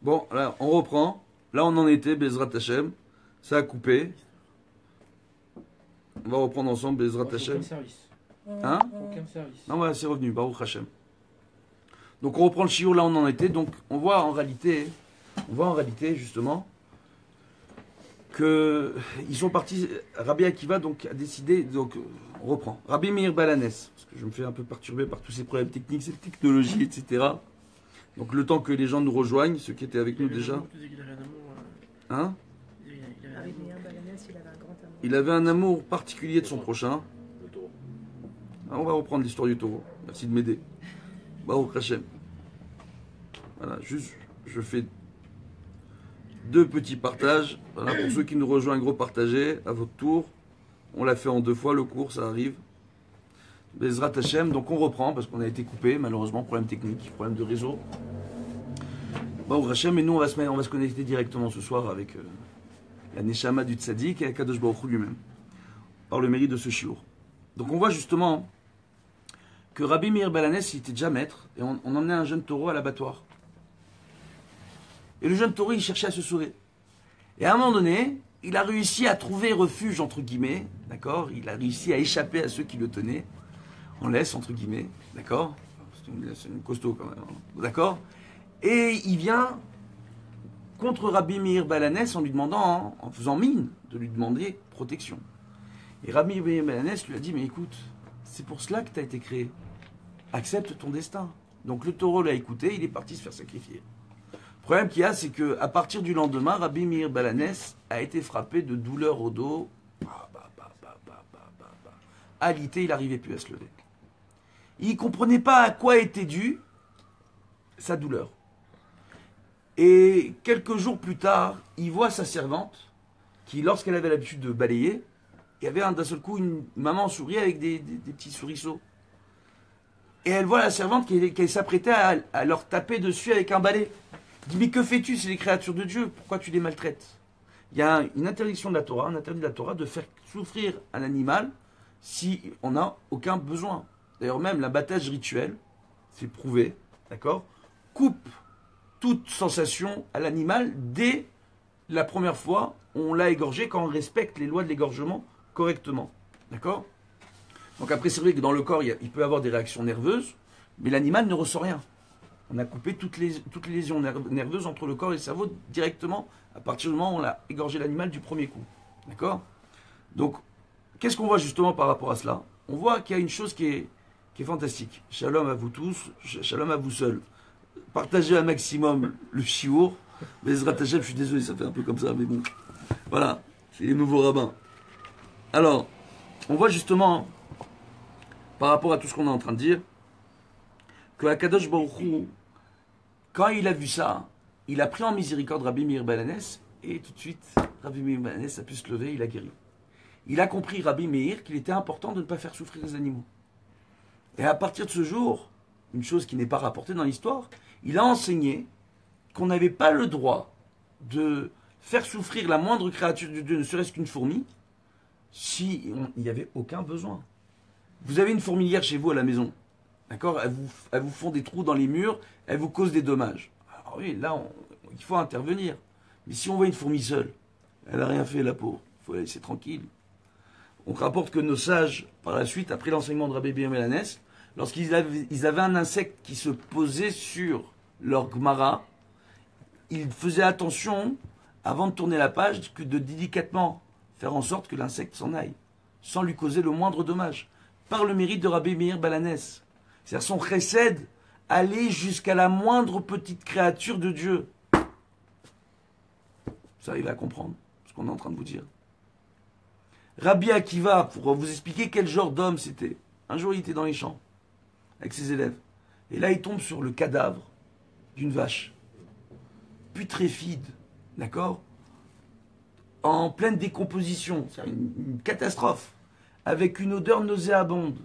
Bon, là, on reprend. Là, on en était, Bezrat Hashem. Ça a coupé. On va reprendre ensemble, Bezrat Hashem. Aucun service. Hein? Aucun service. Non, voilà, c'est revenu, Baruch Hashem. Donc, on reprend le shiur, là, on en était. Donc, on voit en réalité, justement, que ils sont partis. Rabbi Akiva, donc, a décidé. Donc, on reprend. Rabbi Meir Balanès, parce que je me fais un peu perturber par tous ces problèmes techniques, cette technologie, etc. Donc, le temps que les gens nous rejoignent, ceux qui étaient avec nous déjà. Hein? Il avait un amour particulier de son prochain. Ah, on va reprendre l'histoire du taureau. Merci de m'aider. Baruch Hashem. Voilà, juste, je fais 2 petits partages. Voilà, pour ceux qui nous rejoignent, gros partagez à votre tour. On l'a fait en 2 fois, le cours, ça arrive. Bezrat Hashem, donc on reprend parce qu'on a été coupé, malheureusement, problème technique, problème de réseau. Baruch Hashem, et nous on va se connecter directement ce soir avec la Neshama du Tzadik et Kadosh Baruch Hu lui-même, par le mérite de ce shiur. Donc on voit justement que Rabbi Meir Balanès, il était déjà maître, et on emmenait un jeune taureau à l'abattoir. Et le jeune taureau, il cherchait à se sauver. Et à un moment donné, il a réussi à trouver refuge, entre guillemets, d'accord? Il a réussi à échapper à ceux qui le tenaient, en laisse, entre guillemets, d'accord? C'est une costaud quand même, d'accord? Et il vient contre Rabbi Meir Balanès en lui demandant, en faisant mine, de lui demander protection. Et Rabbi Meir Balanès lui a dit, mais écoute, c'est pour cela que tu as été créé. Accepte ton destin. Donc le taureau l'a écouté, il est parti se faire sacrifier. Le problème qu'il y a, c'est qu'à partir du lendemain, Rabbi Meir Balanès a été frappé de douleur au dos. Alité, il n'arrivait plus à se lever. Il ne comprenait pas à quoi était due sa douleur. Et quelques jours plus tard, il voit sa servante, qui, lorsqu'elle avait l'habitude de balayer, il y avait d'un seul coup une maman souris avec des petits souriceaux. Et elle voit la servante qui s'apprêtait à leur taper dessus avec un balai. Il dit, mais que fais-tu? C'est les créatures de Dieu, pourquoi tu les maltraites? Il y a une interdiction de la Torah, un interdit de la Torah de faire souffrir un animal si on n'a aucun besoin. D'ailleurs même l'abattage rituel, c'est prouvé, d'accord, coupe toute sensation à l'animal dès la première fois où on l'a égorgé, quand on respecte les lois de l'égorgement correctement. D'accord? Donc après, c'est vrai que dans le corps, il peut y avoir des réactions nerveuses, mais l'animal ne ressent rien. On a coupé toutes les lésions nerveuses entre le corps et le cerveau directement à partir du moment où on a égorgé l'animal du premier coup. D'accord? Donc, qu'est-ce qu'on voit justement par rapport à cela? On voit qu'il y a une chose qui est fantastique. Shalom à vous tous, shalom à vous seuls. Partagez un maximum le shiur. Bezrat Hashem, je suis désolé, ça fait un peu comme ça, mais bon. Voilà, c'est les nouveaux rabbins. Alors, on voit justement, par rapport à tout ce qu'on est en train de dire, que Akadosh Baruch Hu, quand il a vu ça, il a pris en miséricorde Rabbi Meir Balanès, et tout de suite, Rabbi Meir Balanès a pu se lever, il a guéri. Il a compris, Rabbi Meir, qu'il était important de ne pas faire souffrir les animaux. Et à partir de ce jour, une chose qui n'est pas rapportée dans l'histoire, il a enseigné qu'on n'avait pas le droit de faire souffrir la moindre créature de Dieu, ne serait-ce qu'une fourmi, s'il n'y avait aucun besoin. Vous avez une fourmilière chez vous à la maison, d'accord? Elles vous font des trous dans les murs, elles vous causent des dommages. Alors oui, là, il faut intervenir. Mais si on voit une fourmi seule, elle n'a rien fait, la pauvre, il faut la laisser tranquille. On rapporte que nos sages, par la suite, après l'enseignement de Rabbi Meir Balanès, lorsqu'ils avaient un insecte qui se posait sur leur Gemara, ils faisaient attention, avant de tourner la page, que de délicatement faire en sorte que l'insecte s'en aille, sans lui causer le moindre dommage, par le mérite de Rabbi Meir Balanès. C'est-à-dire son chesed aller jusqu'à la moindre petite créature de Dieu. Vous arrivez à comprendre ce qu'on est en train de vous dire. Rabbi Akiva, pour vous expliquer quel genre d'homme c'était. Un jour, il était dans les champs, avec ses élèves. Et là, il tombe sur le cadavre d'une vache, putréfide, d'accord, en pleine décomposition, c'est une catastrophe, avec une odeur nauséabonde.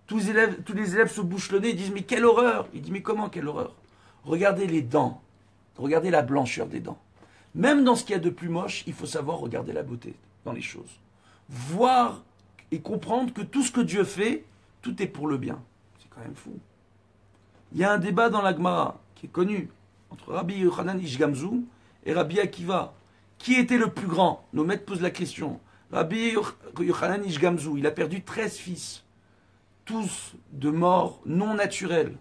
Tous les élèves se bouchent le nez et disent, mais quelle horreur! Il dit, mais comment quelle horreur? Regardez les dents, regardez la blancheur des dents. Même dans ce qu'il y a de plus moche, il faut savoir regarder la beauté dans les choses. Voir et comprendre que tout ce que Dieu fait, tout est pour le bien. C'est quand même fou. Il y a un débat dans la Gemara qui est connu entre Rabbi Yochanan Ish Gamzu et Rabbi Akiva. Qui était le plus grand? Nos maîtres posent la question. Rabbi Yochanan Ish Gamzu, il a perdu 13 fils, tous de mort non naturelle.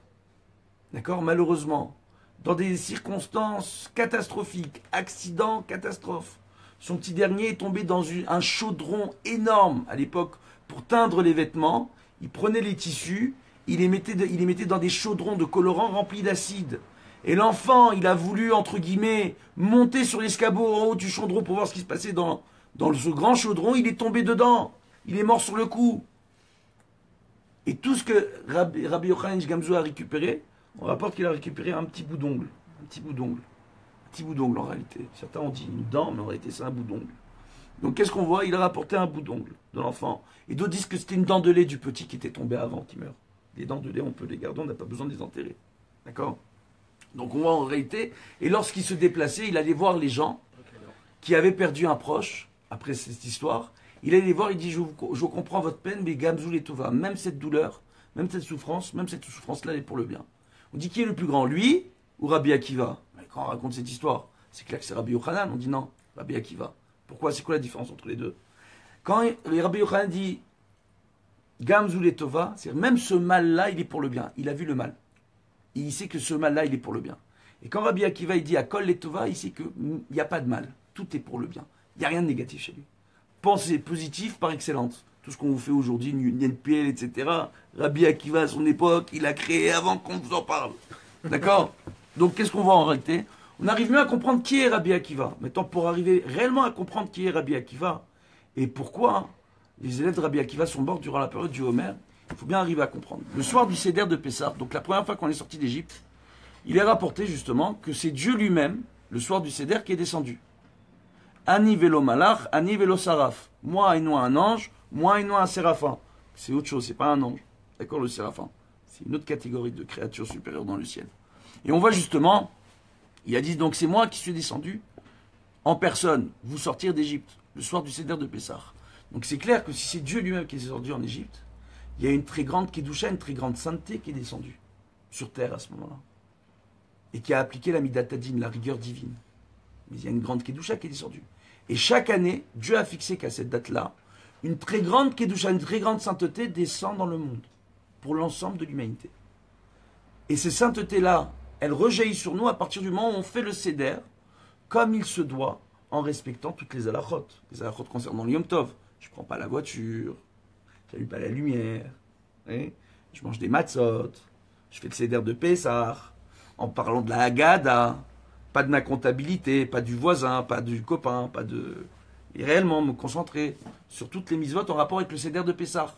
D'accord? Malheureusement, dans des circonstances catastrophiques, accident, catastrophe. Son petit dernier est tombé dans un chaudron énorme à l'époque pour teindre les vêtements. Il prenait les tissus, il les mettait dans des chaudrons de colorants remplis d'acide. Et l'enfant, il a voulu, entre guillemets, monter sur l'escabeau en haut du chaudron pour voir ce qui se passait dans ce grand chaudron. Il est tombé dedans. Il est mort sur le coup. Et tout ce que Rabbi Yochanan Ish Gamzu a récupéré, on rapporte qu'il a récupéré un petit bout d'ongle. Un petit bout d'ongle. Un petit bout d'ongle en réalité. Certains ont dit une dent, mais en réalité c'est un bout d'ongle. Donc qu'est-ce qu'on voit? Il a rapporté un bout d'ongle de l'enfant. Et d'autres disent que c'était une dent de lait du petit qui était tombé avant qu'il meure. Les dents de lait, on peut les garder, on n'a pas besoin de les enterrer. D'accord? Donc on voit en réalité, et lorsqu'il se déplaçait, il allait voir les gens qui avaient perdu un proche, après cette histoire. Il allait les voir, il dit, je comprends votre peine, mais Gamzu les Tova, même cette douleur, même cette souffrance-là, elle est pour le bien. On dit qui est le plus grand, lui ou Rabbi Akiva? Mais quand on raconte cette histoire, c'est clair que c'est Rabbi Yochanan, on dit non, Rabbi Akiva. Pourquoi? C'est quoi la différence entre les deux? Quand Rabbi Yochanan dit Gamzu les Tova, c'est même ce mal-là, il est pour le bien. Il a vu le mal. Et il sait que ce mal-là, il est pour le bien. Et quand Rabbi Akiva il dit à Kol les Tova, il sait qu'il n'y a pas de mal. Tout est pour le bien. Il n'y a rien de négatif chez lui. Pensée positive par excellence. Tout ce qu'on vous fait aujourd'hui, NPL, etc. Rabbi Akiva, à son époque, il a créé avant qu'on vous en parle. D'accord? Donc, qu'est-ce qu'on voit en réalité? On arrive mieux à comprendre qui est Rabbi Akiva. Maintenant, pour arriver réellement à comprendre qui est Rabbi Akiva, et pourquoi les élèves de Rabbi Akiva sont morts durant la période du Homer, il faut bien arriver à comprendre. Le soir du Seder de Pessah, donc la première fois qu'on est sorti d'Égypte, il est rapporté justement que c'est Dieu lui-même, le soir du Seder, qui est descendu. Ani velo malach, ani velo saraf. Moi et non un ange, moi et non un séraphin. C'est autre chose, c'est pas un ange. D'accord, le séraphin. C'est une autre catégorie de créatures supérieures dans le ciel. Et on voit justement, il a dit donc c'est moi qui suis descendu en personne, vous sortir d'Égypte, le soir du Seder de Pessah. Donc c'est clair que si c'est Dieu lui-même qui est descendu en Égypte, il y a une très grande Kedusha, une très grande sainteté qui est descendue sur terre à ce moment-là. Et qui a appliqué la Midatadin, la rigueur divine. Mais il y a une grande Kedusha qui est descendue. Et chaque année, Dieu a fixé qu'à cette date-là, une très grande Kedusha, une très grande sainteté descend dans le monde, pour l'ensemble de l'humanité. Et ces saintetés-là, elles rejaillissent sur nous à partir du moment où on fait le Seder, comme il se doit, en respectant toutes les halachot. Les halachot concernant le Yom Tov. Je ne prends pas la voiture, je n'allume pas la lumière, hein, je mange des matzot, je fais le Seder de Pessah, en parlant de la Haggadah, pas de ma comptabilité, pas du voisin, pas du copain, pas de... Et réellement me concentrer sur toutes les mitzvot en rapport avec le Seder de Pessah.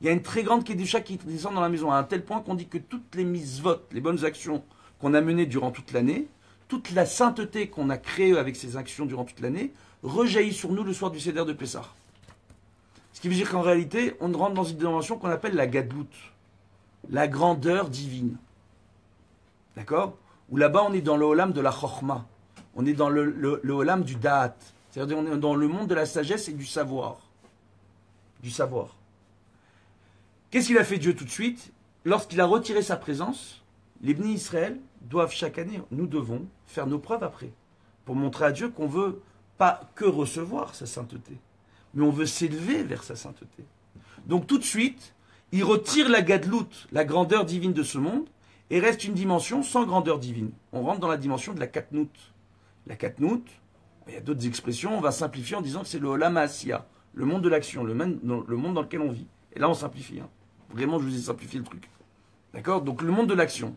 Il y a une très grande Kedusha qui descend dans la maison, à un tel point qu'on dit que toutes les mitzvot, les bonnes actions qu'on a menées durant toute l'année, toute la sainteté qu'on a créée avec ces actions durant toute l'année, rejaillit sur nous le soir du Seder de Pessah. Ce qui veut dire qu'en réalité, on rentre dans une dimension qu'on appelle la Gadlut, la grandeur divine. D'accord? Où là-bas, on est dans le Olam de la Chochma. On est dans le Olam du Da'at. C'est-à-dire on est dans le monde de la sagesse et du savoir. Du savoir. Qu'est-ce qu'il a fait Dieu tout de suite? Lorsqu'il a retiré sa présence, les Bnei Israël doivent chaque année, nous devons faire nos preuves après. Pour montrer à Dieu qu'on veut pas que recevoir sa sainteté, mais on veut s'élever vers sa sainteté. Donc tout de suite, il retire la Gadlout, la grandeur divine de ce monde, et reste une dimension sans grandeur divine. On rentre dans la dimension de la Katnout. La Katnout, il y a d'autres expressions, on va simplifier en disant que c'est le Olam Asiya, le monde de l'action, le monde dans lequel on vit. Et là, on simplifie. Hein. Vraiment, je vous ai simplifié le truc. D'accord? Donc, le monde de l'action.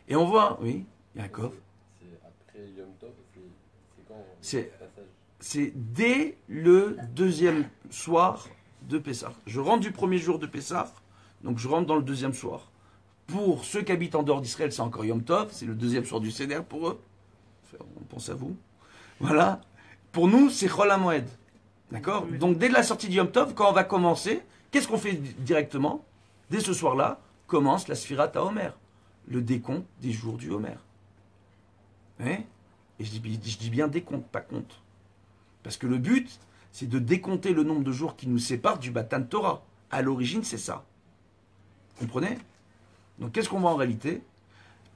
Et on voit, oui, Yaakov. C'est après Yom Tov, c'est quand c'est dès le deuxième soir de Pessah. Je rentre du premier jour de Pessah, donc je rentre dans le deuxième soir. Pour ceux qui habitent en dehors d'Israël, c'est encore Yom Tov, c'est le deuxième soir du Seder pour eux. On pense à vous. Voilà. Pour nous, c'est Chol HaMoed. D'accord? Donc, dès la sortie du Yom Tov, quand on va commencer, qu'est-ce qu'on fait directement? Dès ce soir-là, commence la Sfirat HaOmer, le décompte des jours du Homer. Hein? Et je dis bien décompte, pas compte. Parce que le but, c'est de décompter le nombre de jours qui nous séparent du Matan Torah. À l'origine, c'est ça. Vous comprenez? Donc, qu'est-ce qu'on voit en réalité?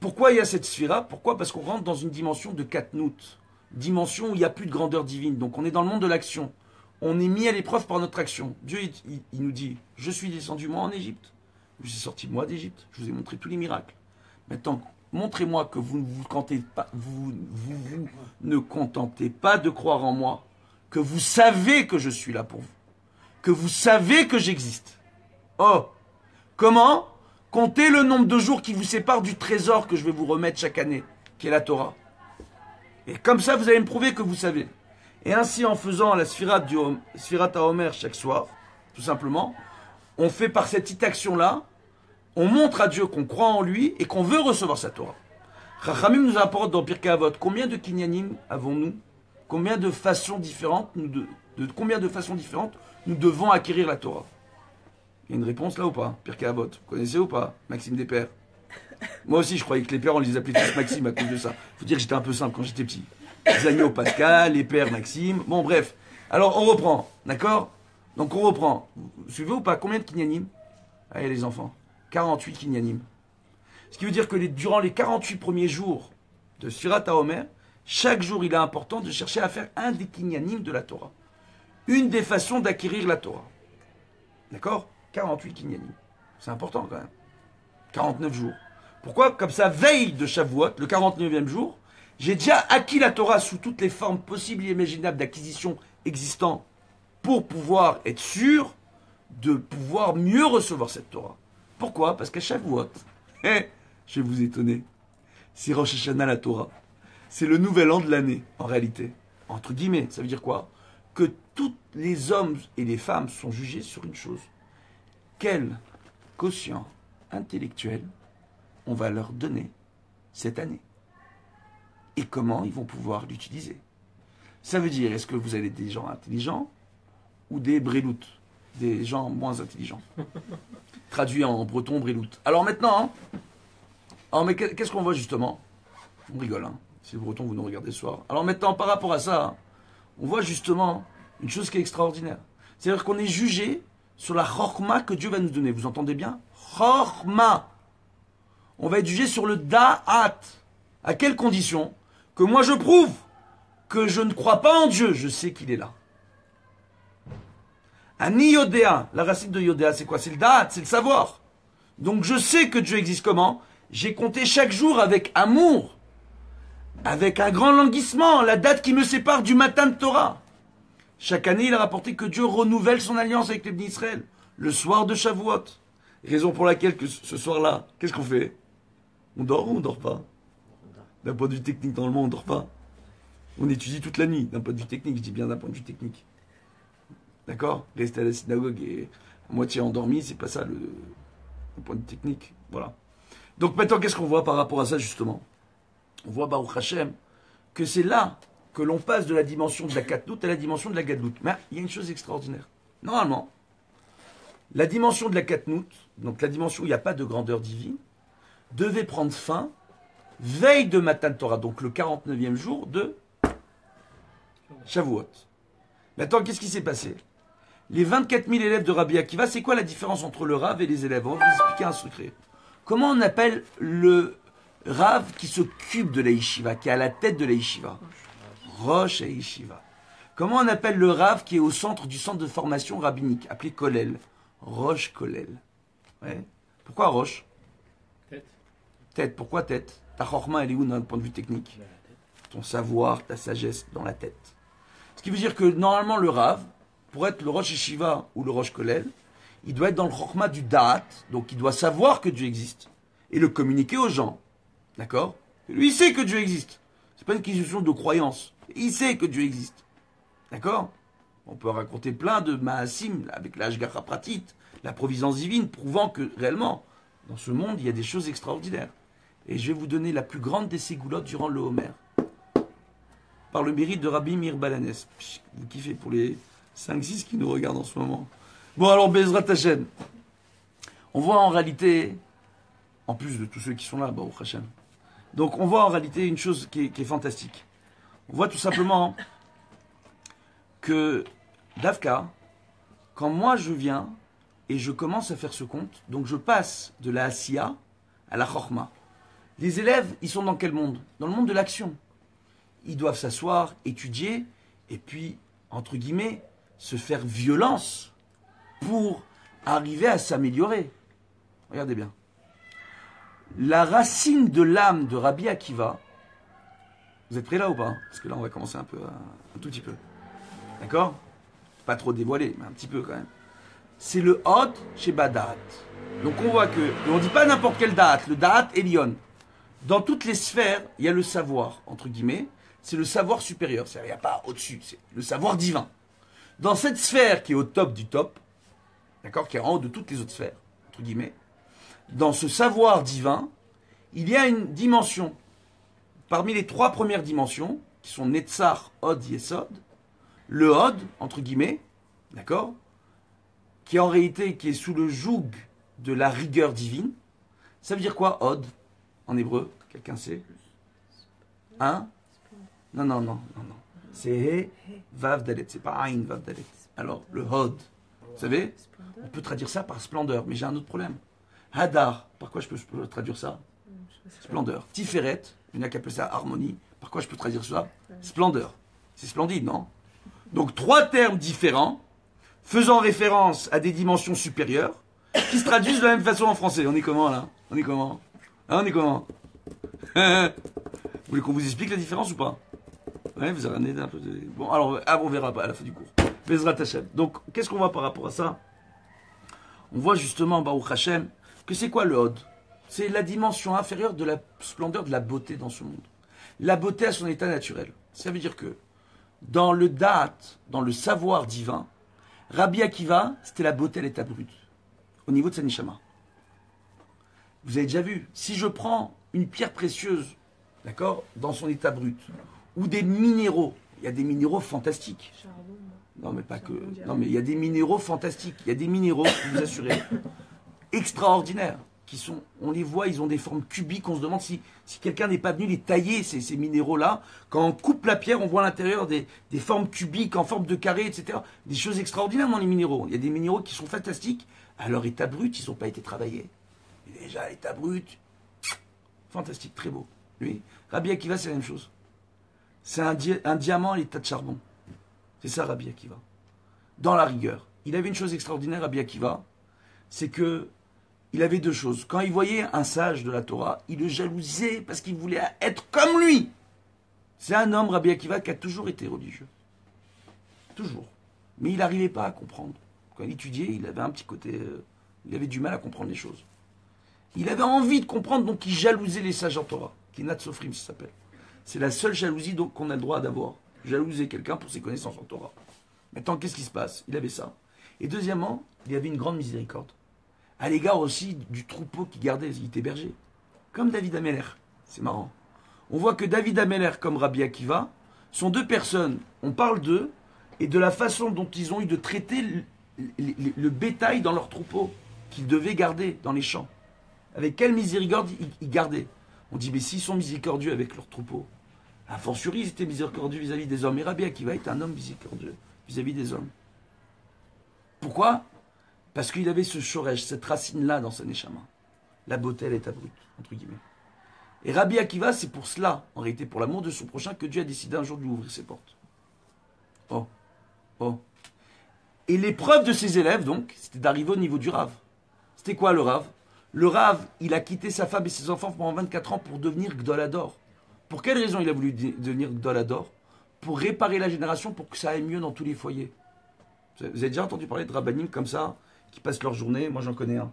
Pourquoi il y a cette sphira? Pourquoi? Parce qu'on rentre dans une dimension de katnout, dimension où il n'y a plus de grandeur divine. Donc on est dans le monde de l'action. On est mis à l'épreuve par notre action. Dieu, il nous dit, je suis descendu moi en Égypte. Je suis sorti moi d'Égypte. Je vous ai montré tous les miracles. Maintenant, montrez-moi que vous ne contentez pas de croire en moi, que vous savez que je suis là pour vous, que vous savez que j'existe. Oh, comment? Comptez le nombre de jours qui vous séparent du trésor que je vais vous remettre chaque année, qui est la Torah. Et comme ça, vous allez me prouver que vous savez. Et ainsi, en faisant la Sfirat HaOmer chaque soir, tout simplement, on fait par cette action-là, on montre à Dieu qu'on croit en lui et qu'on veut recevoir sa Torah. Chachamim nous apporte dans Pirkei Avot, combien de kinyanim avons-nous? Combien de façons différentes combien de façons différentes nous devons acquérir la Torah? Il y a une réponse là ou pas? Pirkei Avot, vous connaissez ou pas? Maxime des Pères. Moi aussi, je croyais que les pères, on les appelait tous Maxime à cause de ça. Faut dire que j'étais un peu simple quand j'étais petit. Les agneaux Pascal, les pères Maxime. Bon, bref. Alors, on reprend, d'accord? Donc, on reprend. Vous suivez ou pas? Combien de kinyanim? Allez, les enfants. 48 kinyanim. Ce qui veut dire que durant les 48 premiers jours de Sfirat HaOmer, chaque jour, il est important de chercher à faire un des kinyanim de la Torah. Une des façons d'acquérir la Torah. D'accord? 48 kinyanim. C'est important quand même. 49 jours. Pourquoi? Comme ça, veille de Shavuot, le 49e jour, j'ai déjà acquis la Torah sous toutes les formes possibles et imaginables d'acquisition existant pour pouvoir être sûr de pouvoir mieux recevoir cette Torah. Pourquoi? Parce qu'à Shavuot, je vais vous étonner, c'est Rosh Hashanah la Torah. C'est le nouvel an de l'année, en réalité. Entre guillemets, ça veut dire quoi? Que tous les hommes et les femmes sont jugés sur une chose. Quel quotient intellectuel on va leur donner cette année? Et comment ils vont pouvoir l'utiliser? Ça veut dire, est-ce que vous avez des gens intelligents ou des bréloutes, des gens moins intelligents? Traduit en breton, bréloute. Alors maintenant, alors mais qu'est-ce qu'on voit justement? On rigole, hein. Si le breton, vous nous regardez ce soir. Alors maintenant, par rapport à ça, on voit justement une chose qui est extraordinaire. C'est-à-dire qu'on est jugé sur la chorma que Dieu va nous donner. Vous entendez bien? Chorma. On va être jugé sur le da'at. À quelles conditions? Que moi je prouve que je ne crois pas en Dieu, je sais qu'il est là. Ani yodéa, la racine de yodéa, c'est quoi? C'est le da'at, c'est le savoir. Donc je sais que Dieu existe comment? J'ai compté chaque jour avec amour, avec un grand languissement, la date qui me sépare du matin de Torah. Chaque année, il a rapporté que Dieu renouvelle son alliance avec les Bnei Israël, le soir de Shavuot. Raison pour laquelle que ce soir-là, qu'est-ce qu'on fait? On dort ou on dort pas? D'un point de vue technique, normalement, on dort pas. On étudie toute la nuit, d'un point de vue technique, je dis bien d'un point de vue technique. D'accord? Rester à la synagogue et à moitié endormi, c'est pas ça le point de vue technique. Voilà. Donc maintenant, qu'est-ce qu'on voit par rapport à ça, justement? On voit, Baruch Hashem, que c'est là que l'on passe de la dimension de la Katnout à la dimension de la Gadlout. Mais il y a une chose extraordinaire. Normalement, la dimension de la Katnout, donc la dimension où il n'y a pas de grandeur divine, devait prendre fin veille de Matan Torah, donc le 49e jour de Shavuot. Maintenant, qu'est-ce qui s'est passé? Les 24 000 élèves de Rabbi Akiva, c'est quoi la différence entre le Rav et les élèves? On va vous expliquer un secret. Comment on appelle le Rav qui s'occupe de la Yeshiva, qui est à la tête de la Yeshiva? Rosh et Yeshiva. Comment on appelle le Rav qui est au centre du centre de formation rabbinique, appelé Kollel? Rosh Kollel. Ouais. Pourquoi Rosh? Tête. Pourquoi tête? Ta chorma, elle est où d'un point de vue technique? Ton savoir, ta sagesse dans la tête. Ce qui veut dire que normalement le Rav, pour être le Rosh Yeshiva ou le Rosh Kollel, il doit être dans le chorma du Da'at, donc il doit savoir que Dieu existe et le communiquer aux gens. D'accord? Lui, il sait que Dieu existe. C'est pas une question de croyance. Il sait que Dieu existe. D'accord? On peut raconter plein de Maasim avec la Hashgacha Pratit, la providence divine, prouvant que réellement, dans ce monde, il y a des choses extraordinaires. Et je vais vous donner la plus grande des ségoulottes durant le Homer. Par le mérite de Rabbi Meir Balanès. Vous kiffez pour les 5-6 qui nous regardent en ce moment. Bon, alors, Bezrat Hashem. On voit en réalité, en plus de tous ceux qui sont là, Baruch Hashem. Donc, on voit en réalité une chose qui est fantastique. On voit tout simplement que, Davka, quand moi je viens et je commence à faire ce compte, donc je passe de la Asiya à la Chorma. Les élèves, ils sont dans quel monde? Dans le monde de l'action. Ils doivent s'asseoir, étudier, et puis, entre guillemets, se faire violence pour arriver à s'améliorer. Regardez bien. La racine de l'âme de Rabbi Akiva, vous êtes prêts là ou pas? Parce que là, on va commencer un tout petit peu. D'accord? Pas trop dévoilé, mais un petit peu quand même. C'est le Hod chez Badat. Donc on voit que, on ne dit pas n'importe quel Da'at, le Da'at Elion. Dans toutes les sphères, il y a le savoir, entre guillemets, c'est le savoir supérieur, c'est-à-dire il n'y a pas au-dessus, c'est le savoir divin. Dans cette sphère qui est au top du top, d'accord, qui est en haut de toutes les autres sphères, entre guillemets, dans ce savoir divin, il y a une dimension, parmi les 3 premières dimensions, qui sont Netzar, Hod, Yesod, le Hod, entre guillemets, d'accord, qui en réalité, qui est sous le joug de la rigueur divine. Ça veut dire quoi, Hod, en hébreu? Quelqu'un sait? Hein? Non. C'est He, Vav, Dalet. C'est pas Ain, Vav, Dalet. Alors, le Hod, vous savez, on peut traduire ça par splendeur, mais j'ai un autre problème. Hadar, par quoi je peux traduire ça? Splendeur. Tiferet, il y en a qui appellent ça harmonie. Par quoi je peux traduire ça? Splendeur. C'est splendide, non? Donc, 3 termes différents, faisant référence à des dimensions supérieures, qui se traduisent de la même façon en français. On est comment, là? On est comment? Hein, on est comment? Vous voulez qu'on vous explique la différence ou pas? Ouais, vous avez un peu de... Bon, alors, on verra à la fin du cours. Bezrat Hashem. Donc, qu'est-ce qu'on voit par rapport à ça? On voit justement, Baruch Hashem, que c'est quoi le Hod? C'est la dimension inférieure de la splendeur, de la beauté dans ce monde. La beauté à son état naturel. Ça veut dire que, dans le Da'at, dans le savoir divin, Rabbi Akiva, c'était la beauté à l'état brut, au niveau de sa neshama. Vous avez déjà vu, si je prends une pierre précieuse, d'accord, dans son état brut, ou des minéraux, il y a des minéraux fantastiques. Non, mais pas que. Non, mais il y a des minéraux fantastiques. Il y a des minéraux, je peux vous assurer, extraordinaires, qui sont, on les voit, ils ont des formes cubiques. On se demande si quelqu'un n'est pas venu les tailler, ces minéraux-là. Quand on coupe la pierre, on voit à l'intérieur des formes cubiques, en forme de carré, etc. Des choses extraordinaires dans les minéraux. Il y a des minéraux qui sont fantastiques. À leur état brut, ils n'ont pas été travaillés. Mais déjà, à l'état brut, fantastique, très beau. Lui, Rabbi Akiva, c'est la même chose. C'est un diamant à l'état de charbon. C'est ça, Rabbi Akiva. Dans la rigueur. Il avait une chose extraordinaire, Rabbi Akiva, c'est que il avait 2 choses. Quand il voyait un sage de la Torah, il le jalousait parce qu'il voulait être comme lui. C'est un homme, Rabbi Akiva, qui a toujours été religieux. Toujours. Mais il n'arrivait pas à comprendre. Quand il étudiait, il avait un petit côté... il avait du mal à comprendre les choses. Il avait envie de comprendre, donc il jalousait les sages en Torah. Kinat Sofrim, ça s'appelle. C'est la seule jalousie donc qu'on a le droit d'avoir. Jalouser quelqu'un pour ses connaissances en Torah. Maintenant, qu'est-ce qui se passe? Il avait ça. Et deuxièmement, il y avait une grande miséricorde. À l'égard aussi du troupeau qu'il gardait, il était berger. Comme David Ameller. C'est marrant. On voit que David Ameller, comme Rabbi Akiva, sont 2 personnes. On parle d'eux et de la façon dont ils ont eu de traiter le bétail dans leur troupeau qu'ils devaient garder dans les champs. Avec quelle miséricorde ils gardaient. On dit, mais s'ils sont miséricordieux avec leur troupeau, a fortiori, ils étaient miséricordieux vis-à-vis des hommes. Et Rabbi Akiva est un homme miséricordieux vis-à-vis des hommes. Pourquoi? Parce qu'il avait ce shoresh, cette racine-là dans sa neshama. La beauté, elle est brute, entre guillemets. Et Rabbi Akiva, c'est pour cela, en réalité, pour l'amour de son prochain, que Dieu a décidé un jour de lui ouvrir ses portes. Oh. Et l'épreuve de ses élèves, donc, c'était d'arriver au niveau du Rav. C'était quoi le Rav? Le Rav, il a quitté sa femme et ses enfants pendant 24 ans pour devenir Gdolador. Pour quelle raison il a voulu devenir Gdolador? Pour réparer la génération, pour que ça aille mieux dans tous les foyers. Vous avez déjà entendu parler de rabbinim comme ça, qui passent leur journée, moi j'en connais un,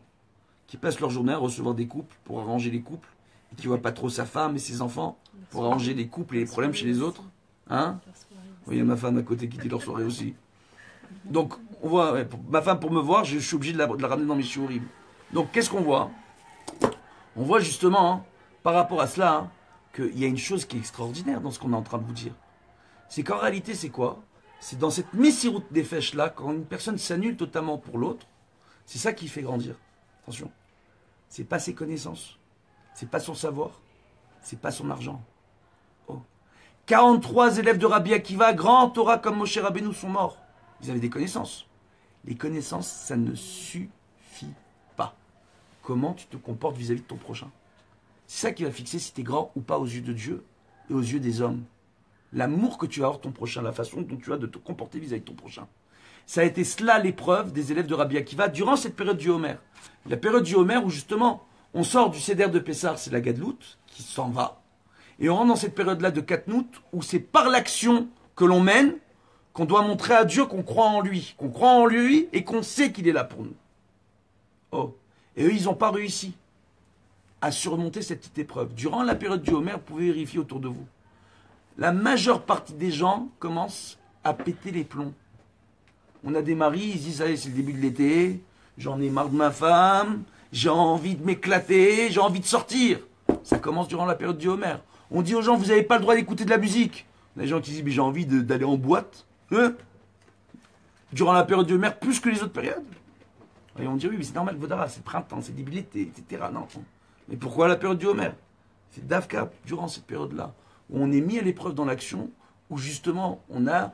qui passent leur journée à recevoir des couples pour arranger les couples, et qui ne voit pas trop sa femme et ses enfants pour arranger les couples et les problèmes chez les autres. Hein? Oui, il y a ma femme à côté qui dit leur soirée aussi. Donc, on voit, ouais, ma femme pour me voir, je suis obligé de la ramener dans mes shiurim. Donc, qu'est-ce qu'on voit? On voit justement, hein, par rapport à cela, hein, qu'il y a une chose qui est extraordinaire dans ce qu'on est en train de vous dire. C'est qu'en réalité, c'est quoi? C'est dans cette messiroute des fèches-là, quand une personne s'annule totalement pour l'autre, c'est ça qui fait grandir. Attention. C'est pas ses connaissances. C'est pas son savoir. C'est pas son argent. Oh. 43 élèves de Rabbi Akiva, grand Torah comme Moshe Rabbeinu, sont morts. Ils avaient des connaissances. Les connaissances, ça ne suffit pas. Comment tu te comportes vis-à-vis de ton prochain? C'est ça qui va fixer si tu es grand ou pas aux yeux de Dieu et aux yeux des hommes. L'amour que tu vas avoir de ton prochain, la façon dont tu vas de te comporter vis-à-vis de ton prochain. Ça a été cela l'épreuve des élèves de Rabbi Akiva durant cette période du Homer. La période du Homer où justement on sort du Seder de Pessah, c'est la Gadlout qui s'en va. Et on rentre dans cette période-là de Katnout où c'est par l'action que l'on mène qu'on doit montrer à Dieu qu'on croit en lui et qu'on sait qu'il est là pour nous. Oh. Et eux, ils n'ont pas réussi à surmonter cette petite épreuve. Durant la période du Homer, vous pouvez vérifier autour de vous. La majeure partie des gens commencent à péter les plombs. On a des maris, ils disent, allez, c'est le début de l'été, j'en ai marre de ma femme, j'ai envie de m'éclater, j'ai envie de sortir. Ça commence durant la période du Homer. On dit aux gens, vous n'avez pas le droit d'écouter de la musique. Les gens qui disent, mais j'ai envie d'aller en boîte. Durant la période du Homer, plus que les autres périodes. Et on dit, oui, mais c'est normal, Vodara, c'est le printemps, c'est le début de l'été, etc. Non. Mais pourquoi la période du Homer? C'est Davka, durant cette période-là, où on est mis à l'épreuve dans l'action, où justement, on a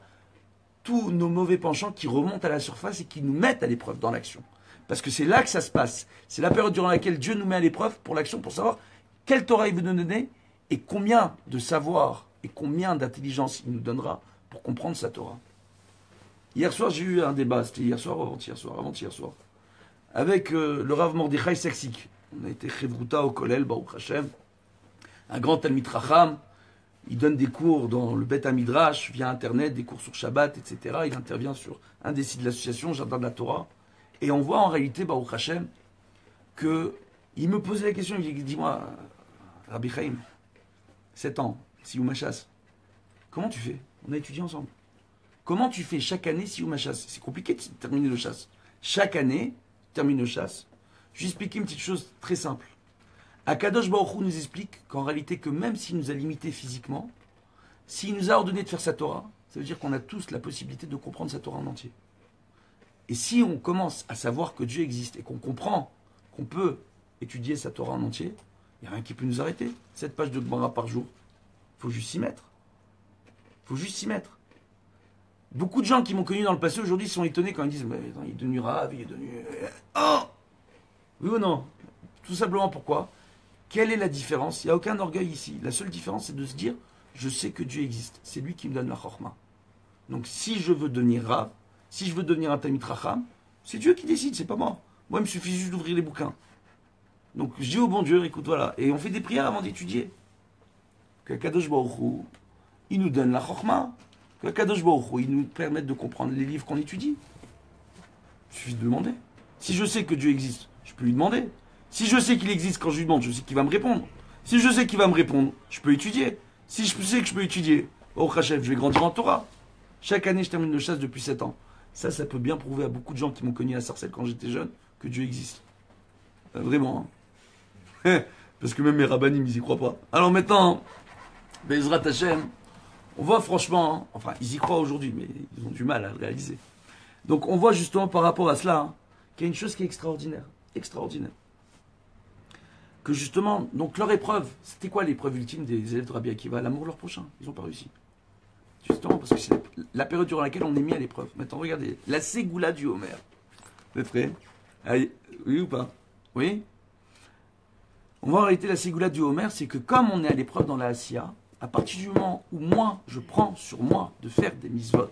tous nos mauvais penchants qui remontent à la surface et qui nous mettent à l'épreuve dans l'action. Parce que c'est là que ça se passe. C'est la période durant laquelle Dieu nous met à l'épreuve pour l'action, pour savoir quelle Torah il veut nous donner et combien de savoir et combien d'intelligence il nous donnera pour comprendre sa Torah. Hier soir, j'ai eu un débat, c'était hier soir ou avant-hier soir, avec le Rav Mordechai Saksik. On a été Chevruta au Kollel, Baruch Hashem, un grand Talmid Racham. Il donne des cours dans le Bet Midrash, via Internet, des cours sur Shabbat, etc. Il intervient sur un des sites de l'association, Jardin de la Torah. Et on voit en réalité, Baruch Hashem, qu'il me posait la question, il me dit, dis-moi, Rabbi Chaim, 7 ans, Sioum Hachas, comment tu fais? On a étudié ensemble. Comment tu fais chaque année Sioum Hachas? C'est compliqué de terminer le chasse. Chaque année, tu termines le chasse. Je vais expliquer une petite chose très simple. Akadosh Baruch Hu nous explique qu'en réalité, que même s'il nous a limités physiquement, s'il nous a ordonné de faire sa Torah, ça veut dire qu'on a tous la possibilité de comprendre sa Torah en entier. Et si on commence à savoir que Dieu existe et qu'on comprend qu'on peut étudier sa Torah en entier, il n'y a rien qui peut nous arrêter. 7 pages de Gemara par jour, il faut juste s'y mettre. Il faut juste s'y mettre. Beaucoup de gens qui m'ont connu dans le passé aujourd'hui sont étonnés quand ils disent mais attends, il est devenu rave, il est devenu... Oh! Oui ou non? Tout simplement pourquoi? Quelle est la différence? Il n'y a aucun orgueil ici. La seule différence, c'est de se dire je sais que Dieu existe. C'est lui qui me donne la chorma. Donc si je veux devenir rave, si je veux devenir un Talmid Racham, c'est Dieu qui décide, c'est pas moi. Moi, il me suffit juste d'ouvrir les bouquins. Donc je dis au bon Dieu, écoute, voilà. Et on fait des prières avant d'étudier. Que Kadosh Baruch Hu, il nous donne la chorma. Que Kadosh Baruch Hu, il nous permette de comprendre les livres qu'on étudie. Il suffit de demander. Si je sais que Dieu existe, je peux lui demander. Si je sais qu'il existe quand je lui demande, je sais qu'il va me répondre. Si je sais qu'il va me répondre, je peux étudier. Si je sais que je peux étudier, oh Hachem, je vais grandir en Torah. Chaque année, je termine le chasse depuis 7 ans. Ça peut bien prouver à beaucoup de gens qui m'ont connu à Sarcelles quand j'étais jeune que Dieu existe. Vraiment. Hein. Parce que même mes rabbinim, ils y croient pas. Alors maintenant, Bezrat Hachem, on voit franchement, hein, enfin, ils y croient aujourd'hui, mais ils ont du mal à le réaliser. Donc on voit justement par rapport à cela, hein, qu'il y a une chose qui est extraordinaire. Extraordinaire. Que justement, donc leur épreuve, c'était quoi l'épreuve ultime des élèves de Rabbi Akiva? L'amour de leur prochain. Ils n'ont pas réussi. Justement, parce que c'est la période durant laquelle on est mis à l'épreuve. Maintenant, regardez, la Ségoula du Homer. Vous êtes prêts? Allez, oui ou pas? Oui? On voit en réalité la Ségoula du Homer, c'est que comme on est à l'épreuve dans la Asiya, à partir du moment où moi, je prends sur moi de faire des mitzvot,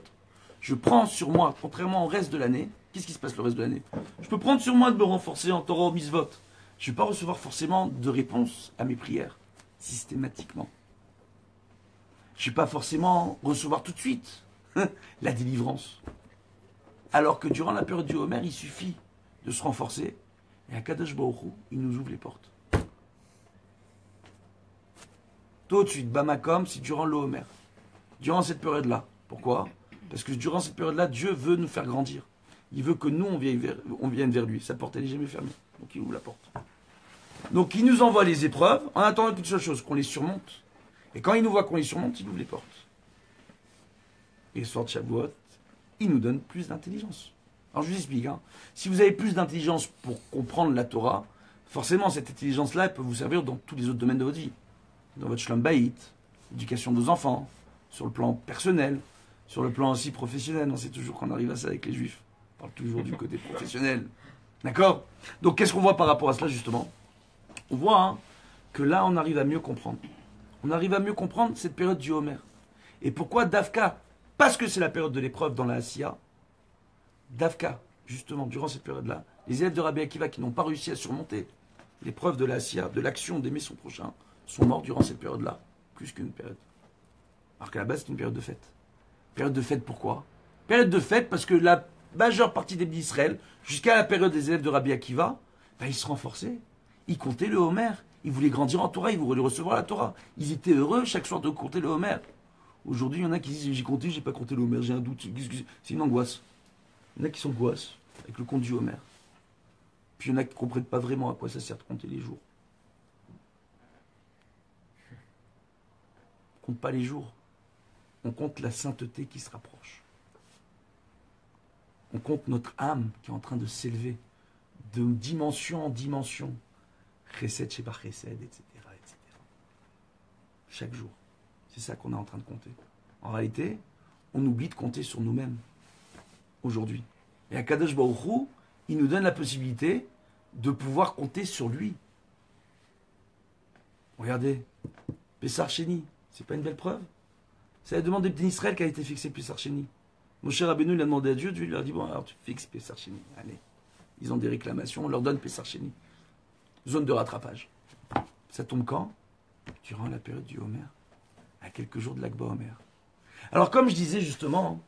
je prends sur moi, contrairement au reste de l'année, qu'est-ce qui se passe le reste de l'année? Je peux prendre sur moi de me renforcer en Torah au mitzvot. Je ne vais pas recevoir forcément de réponse à mes prières, systématiquement. Je ne vais pas forcément recevoir tout de suite la délivrance. Alors que durant la période du Homer, il suffit de se renforcer, et à Kadosh Baruch Hu, il nous ouvre les portes. Tout de suite, Bamakom, c'est durant le Homer. Durant cette période-là. Pourquoi? Parce que durant cette période-là, Dieu veut nous faire grandir. Il veut que nous, on vienne vers lui. Sa porte, elle n'est jamais fermée. Donc il ouvre la porte. Donc il nous envoie les épreuves, en attendant qu'une seule chose, qu'on les surmonte. Et quand il nous voit qu'on les surmonte, il ouvre les portes. Et le soir de Shavuot, il nous donne plus d'intelligence. Alors je vous explique, hein. Si vous avez plus d'intelligence pour comprendre la Torah, forcément cette intelligence-là, elle peut vous servir dans tous les autres domaines de votre vie. Dans votre shlom bayit, l'éducation de vos enfants, sur le plan personnel, sur le plan aussi professionnel. On sait toujours qu'on arrive à ça avec les juifs. On parle toujours du côté professionnel. D'accord? Donc qu'est-ce qu'on voit par rapport à cela justement? On voit hein, que là, on arrive à mieux comprendre. On arrive à mieux comprendre cette période du Homer. Et pourquoi Davka? Parce que c'est la période de l'épreuve dans la Asiya. Davka, justement, durant cette période-là, les élèves de Rabbi Akiva qui n'ont pas réussi à surmonter l'épreuve de la Asiya, de l'action d'aimer son prochain, sont morts durant cette période-là, plus qu'une période. Alors qu'à la base, c'est une période de fête. Période de fête, pourquoi? Période de fête parce que la majeure partie des d'Israël, jusqu'à la période des élèves de Rabbi Akiva, ils se renforçaient. Ils comptaient le Homer. Ils voulaient grandir en Torah, ils voulaient recevoir la Torah. Ils étaient heureux chaque soir de compter le Homer. Aujourd'hui, il y en a qui disent j'ai compté, j'ai pas compté le Homer, j'ai un doute. C'est une angoisse. Il y en a qui s'angoissent avec le compte du Homer. Puis il y en a qui ne comprennent pas vraiment à quoi ça sert de compter les jours. On ne compte pas les jours. On compte la sainteté qui se rapproche. On compte notre âme qui est en train de s'élever de dimension en dimension. Chesed, Sheba Chesed, etc., etc. Chaque jour. C'est ça qu'on est en train de compter. En réalité, on oublie de compter sur nous-mêmes. Aujourd'hui. Et Akadosh Baruch Hu, il nous donne la possibilité de pouvoir compter sur lui. Regardez, Pessar Sheni, c'est pas une belle preuve? C'est la demande des petits Israël qui a été fixée Pessar Sheni. Moshe Rabbeinu, il a demandé à Dieu, Dieu lui a dit, bon, alors tu fixes Pessar Sheni, allez. Ils ont des réclamations, on leur donne Pessar Sheni. Zone de rattrapage. Ça tombe quand? Durant la période du Homer. À quelques jours de l'Akba Homer. Alors comme je disais justement,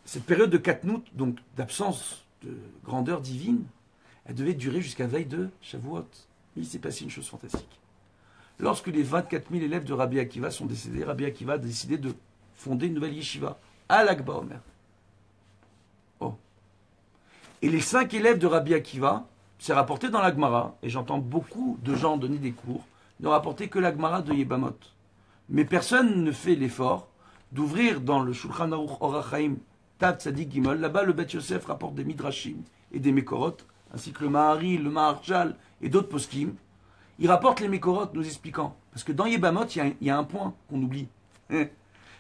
cette période de Katnout, donc d'absence de grandeur divine, elle devait durer jusqu'à veille de Shavuot. Mais il s'est passé une chose fantastique. Lorsque les 24 000 élèves de Rabbi Akiva sont décédés, Rabbi Akiva a décidé de fonder une nouvelle yeshiva à l'Akba Homer. Oh. Et les 5 élèves de Rabbi Akiva, c'est rapporté dans la Gemara, et j'entends beaucoup de gens donner des cours, ne rapporter que la Gemara de Yebamot. Mais personne ne fait l'effort d'ouvrir dans le Shulchan Aruch Orach Chaim Tav Tzadik Gimel. Là-bas, le Bet Yosef rapporte des Midrashim et des Mekorot, ainsi que le Mahari, le Maharshal et d'autres poskim. Il rapporte les Mekorot nous expliquant. Parce que dans Yebamot, il y a un point qu'on oublie.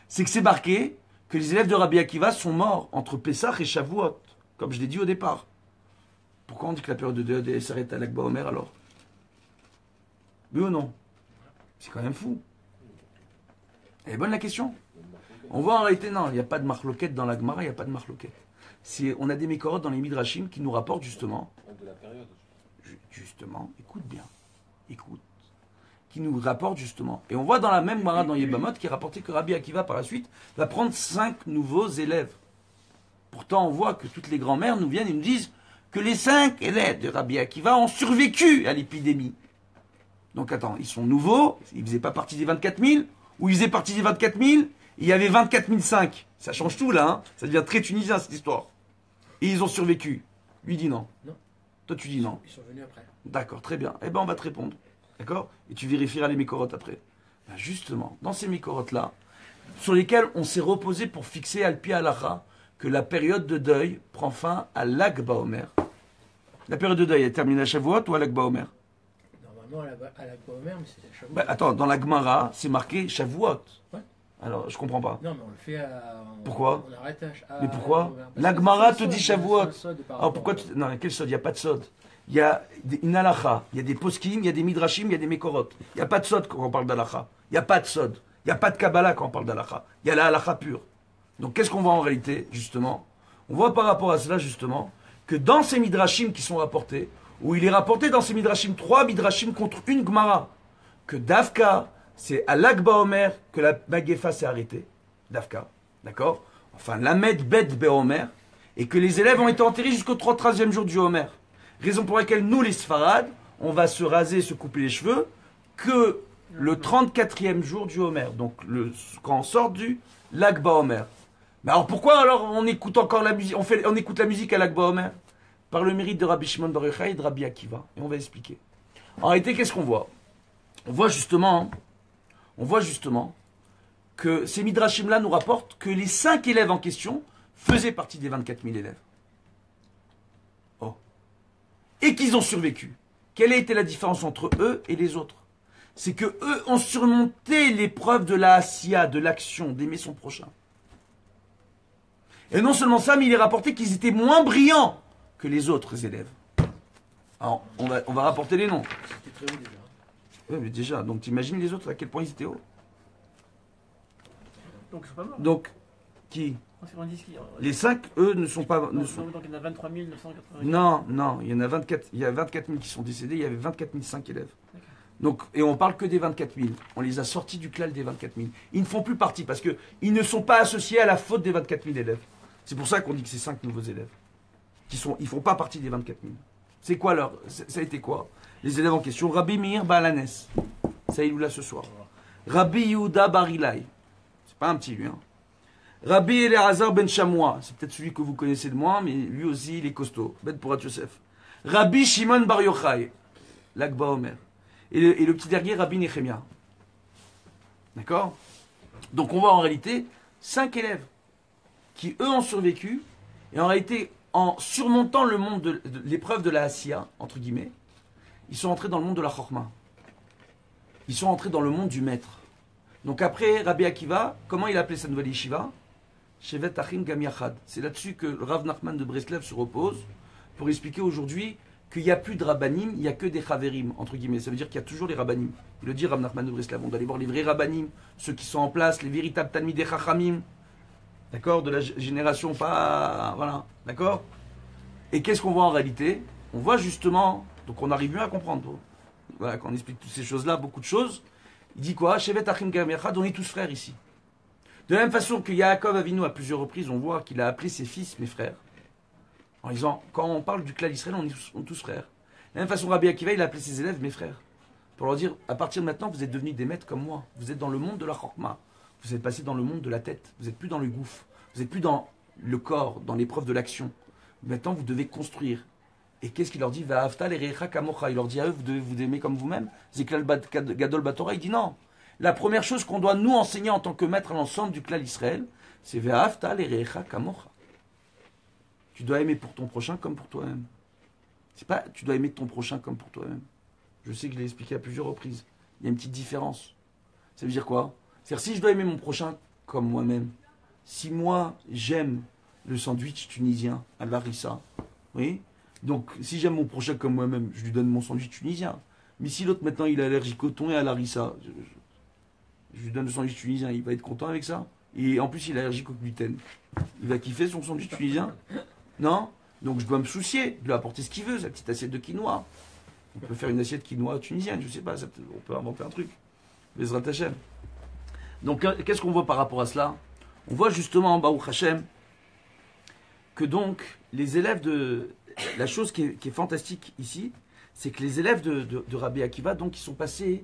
C'est que c'est marqué que les élèves de Rabbi Akiva sont morts entre Pessah et Shavuot, comme je l'ai dit au départ. Pourquoi on dit que la période de deuil s'arrête à l'Akba Omer alors? Oui ou non? C'est quand même fou. Elle est bonne la question. On voit en réalité, non, il n'y a pas de marloquette dans la Gemara, il n'y a pas de marloquette. On a des Mekorot dans les Midrashim qui nous rapportent justement. De la période. Justement, écoute bien. Écoute. Qui nous rapportent justement. Et on voit dans la même Gemara dans Yebamot qui est rapporté que Rabbi Akiva par la suite va prendre 5 nouveaux élèves. Pourtant, on voit que toutes les grands-mères nous viennent et nous disent que les 5 élèves de Rabbi Akiva ont survécu à l'épidémie. Donc attends, ils sont nouveaux, ils ne faisaient pas partie des 24 000, ou ils faisaient partie des 24 000, il y avait 24 500. Ça change tout là, hein. Ça devient très tunisien cette histoire. Et ils ont survécu. Lui dit non. Non. Toi tu dis non. Ils sont venus après. D'accord, très bien. Eh ben on va te répondre. D'accord? Et tu vérifieras les Mekorot après. Ben justement, dans ces Mekorot là, sur lesquels on s'est reposé pour fixer Alpi Halacha, que la période de deuil prend fin à l'Akba Omer. La période de deuil est terminée à Shavuot ou à l'Akba Omer? Normalement à la Omer, mais c'est Shavuot. Ben, attends, dans la Gemara, c'est marqué Shavuot. Ouais. Alors, je comprends pas. Non, mais on le fait à. Pourquoi? On arrête à. Mais pourquoi? La Gemara te dit Shavuot. Alors pourquoi tu... Non, quel sod? Il n'y a pas de sod. Il y a une halacha, il y a des poskim, il y a des midrashim, il y a des mekorot. Il n'y a pas de sod quand on parle d'halacha. Il n'y a pas de sod. Il n'y a pas de kabbalah quand on parle d'halacha. Il y a la halacha pure. Donc qu'est-ce qu'on voit en réalité, justement? On voit par rapport à cela, justement, que dans ces midrashim qui sont rapportés, où il est rapporté dans ces midrashim 3 midrashim contre une Gemara, que Davka, c'est à l'Akba Omer que la Magefa s'est arrêtée. Davka, d'accord? Enfin, l'Amed Bet Beomer, et que les élèves ont été enterrés jusqu'au 33e jour du Homer. Raison pour laquelle nous, les Sfarades, on va se raser, se couper les cheveux, que le 34e jour du Homer. Donc, quand on sort du l'Akba Omer. Mais alors pourquoi alors on écoute encore la musique, on écoute la musique à l'Akba Omer? Par le mérite de Rabbi Shimon Bar Yochai et de Rabbi Akiva. Et on va expliquer. En réalité, qu'est-ce qu'on voit? On voit justement que ces midrashim-là nous rapportent que les 5 élèves en question faisaient partie des 24 000 élèves. Oh. Et qu'ils ont survécu. Quelle a été la différence entre eux et les autres? C'est que eux ont surmonté l'épreuve de la asiya, de l'action, d'aimer son prochain. Et non seulement ça, mais il est rapporté qu'ils étaient moins brillants que les autres élèves. Alors, on va rapporter les noms. C'était très haut déjà. Oui, mais déjà, donc t'imagines les autres à quel point ils étaient hauts. Donc ils sont pas morts. Donc, qui C'est qu'on dit qui Les 5, eux, ne sont pas. Donc, Ne sont... donc il y en a 23 980. Non, non, il y en a 24. Il y a 24 000 qui sont décédés, il y avait 24 500 élèves. D'accord. Donc, et on parle que des 24 000. On les a sortis du clal des 24 000. Ils ne font plus partie parce qu'ils ne sont pas associés à la faute des 24 000 élèves. C'est pour ça qu'on dit que c'est 5 nouveaux élèves. Ils ne font pas partie des 24 000. C'est quoi leur. Ça a été quoi les élèves en question? Rabbi Meir Balanes. Ça, il est là ce soir. Rabbi Yehuda Barilai. C'est pas un petit lui, hein. Rabbi Eliezer ben Chamoua, c'est peut-être celui que vous connaissez de moi, mais lui aussi il est costaud. Ben Porat Yosef. Rabbi Shimon Bar Yochai, l'Akba Omer. Et le petit dernier, Rabbi Nechemia. D'accord? Donc on voit en réalité 5 élèves qui eux ont survécu, et en réalité, en surmontant le monde de l'épreuve de la Asiya, entre guillemets, ils sont entrés dans le monde de la Chorma. Ils sont entrés dans le monde du maître. Donc après, Rabbi Akiva, comment il a appelé sa nouvelle yeshiva? Shevet Achim Gam Yachad. C'est là-dessus que le Rav Nachman de Breslev se repose pour expliquer aujourd'hui qu'il n'y a plus de rabbanim, il n'y a que des chaverim, entre guillemets. Ça veut dire qu'il y a toujours les rabbanim. Il le dit Rav Nachman de Breslev. On doit aller voir les vrais rabbanim, ceux qui sont en place, les véritables talmidei chachamim. D'accord? De la génération pas... Voilà. D'accord? Et qu'est-ce qu'on voit en réalité? On voit justement... Donc on arrive mieux à comprendre. Voilà, quand on explique toutes ces choses-là, beaucoup de choses. Il dit quoi? Shevet Achim Gam Yachad, on est tous frères ici. De la même façon que Yaakov Avinu, à plusieurs reprises, on voit qu'il a appelé ses fils mes frères. En disant, quand on parle du clan d'Israël, on est tous frères. De la même façon, Rabbi Akiva, il a appelé ses élèves mes frères. Pour leur dire, à partir de maintenant, vous êtes devenus des maîtres comme moi. Vous êtes dans le monde de la chorma. Vous êtes passé dans le monde de la tête. Vous n'êtes plus dans le gouffre. Vous n'êtes plus dans le corps, dans l'épreuve de l'action. Maintenant, vous devez construire. Et qu'est-ce qu'il leur dit? Va'afta l'erecha kamocha. Il leur dit à eux, vous devez vous aimer comme vous-même. Zeklal Gadol Batora, il dit non. La première chose qu'on doit nous enseigner en tant que maître à l'ensemble du clan Israël, c'est Ve'afta l'erecha kamocha. Tu dois aimer pour ton prochain comme pour toi-même. C'est pas tu dois aimer ton prochain comme pour toi-même. Je sais que je l'ai expliqué à plusieurs reprises. Il y a une petite différence. Ça veut dire quoi? C'est-à-dire si je dois aimer mon prochain comme moi-même, si moi j'aime le sandwich tunisien à Larissa, oui, donc si j'aime mon prochain comme moi-même, je lui donne mon sandwich tunisien. Mais si l'autre maintenant il est allergique au thon et à Larissa, je lui donne le sandwich tunisien, il va être content avec ça. Et en plus il est allergique au gluten. Il va kiffer son sandwich tunisien. Non? Donc je dois me soucier de lui apporter ce qu'il veut, sa petite assiette de quinoa. On peut faire une assiette quinoa tunisienne, je sais pas, on peut inventer un truc. Bezrat Hashem. Donc qu'est-ce qu'on voit par rapport à cela? On voit justement, Baruch Hashem, que donc les élèves de... La chose qui est fantastique ici, c'est que les élèves de Rabbi Akiva, donc, ils sont passés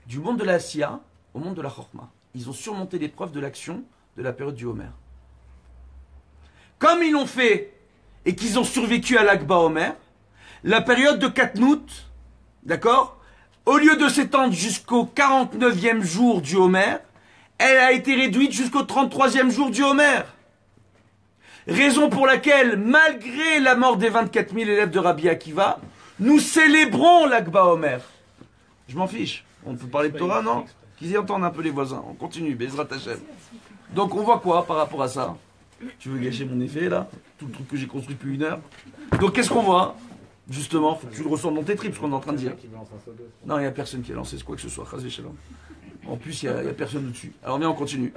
du monde de la Asiya au monde de la Chorma. Ils ont surmonté l'épreuve de l'action de la période du Homer. Comme ils l'ont fait et qu'ils ont survécu à l'Akba Homer, la période de Katnout, d'accord, au lieu de s'étendre jusqu'au 49e jour du Homer, elle a été réduite jusqu'au 33e jour du Homer. Raison pour laquelle, malgré la mort des 24 000 élèves de Rabbi Akiva, nous célébrons l'Akba Homer. Je m'en fiche. On peut parler de Torah, non? Qu'ils y entendent un peu les voisins. On continue, Bezrat Hashem. Donc on voit quoi par rapport à ça? Tu veux gâcher mon effet là? Tout le truc que j'ai construit depuis 1 heure. Donc qu'est-ce qu'on voit? Justement, faut que tu le ressentes dans tes tripes, ce qu'on est en train de dire. Non, il n'y a personne qui a lancé quoi que ce soit. En plus, il n'y a personne au-dessus. Alors viens, on continue.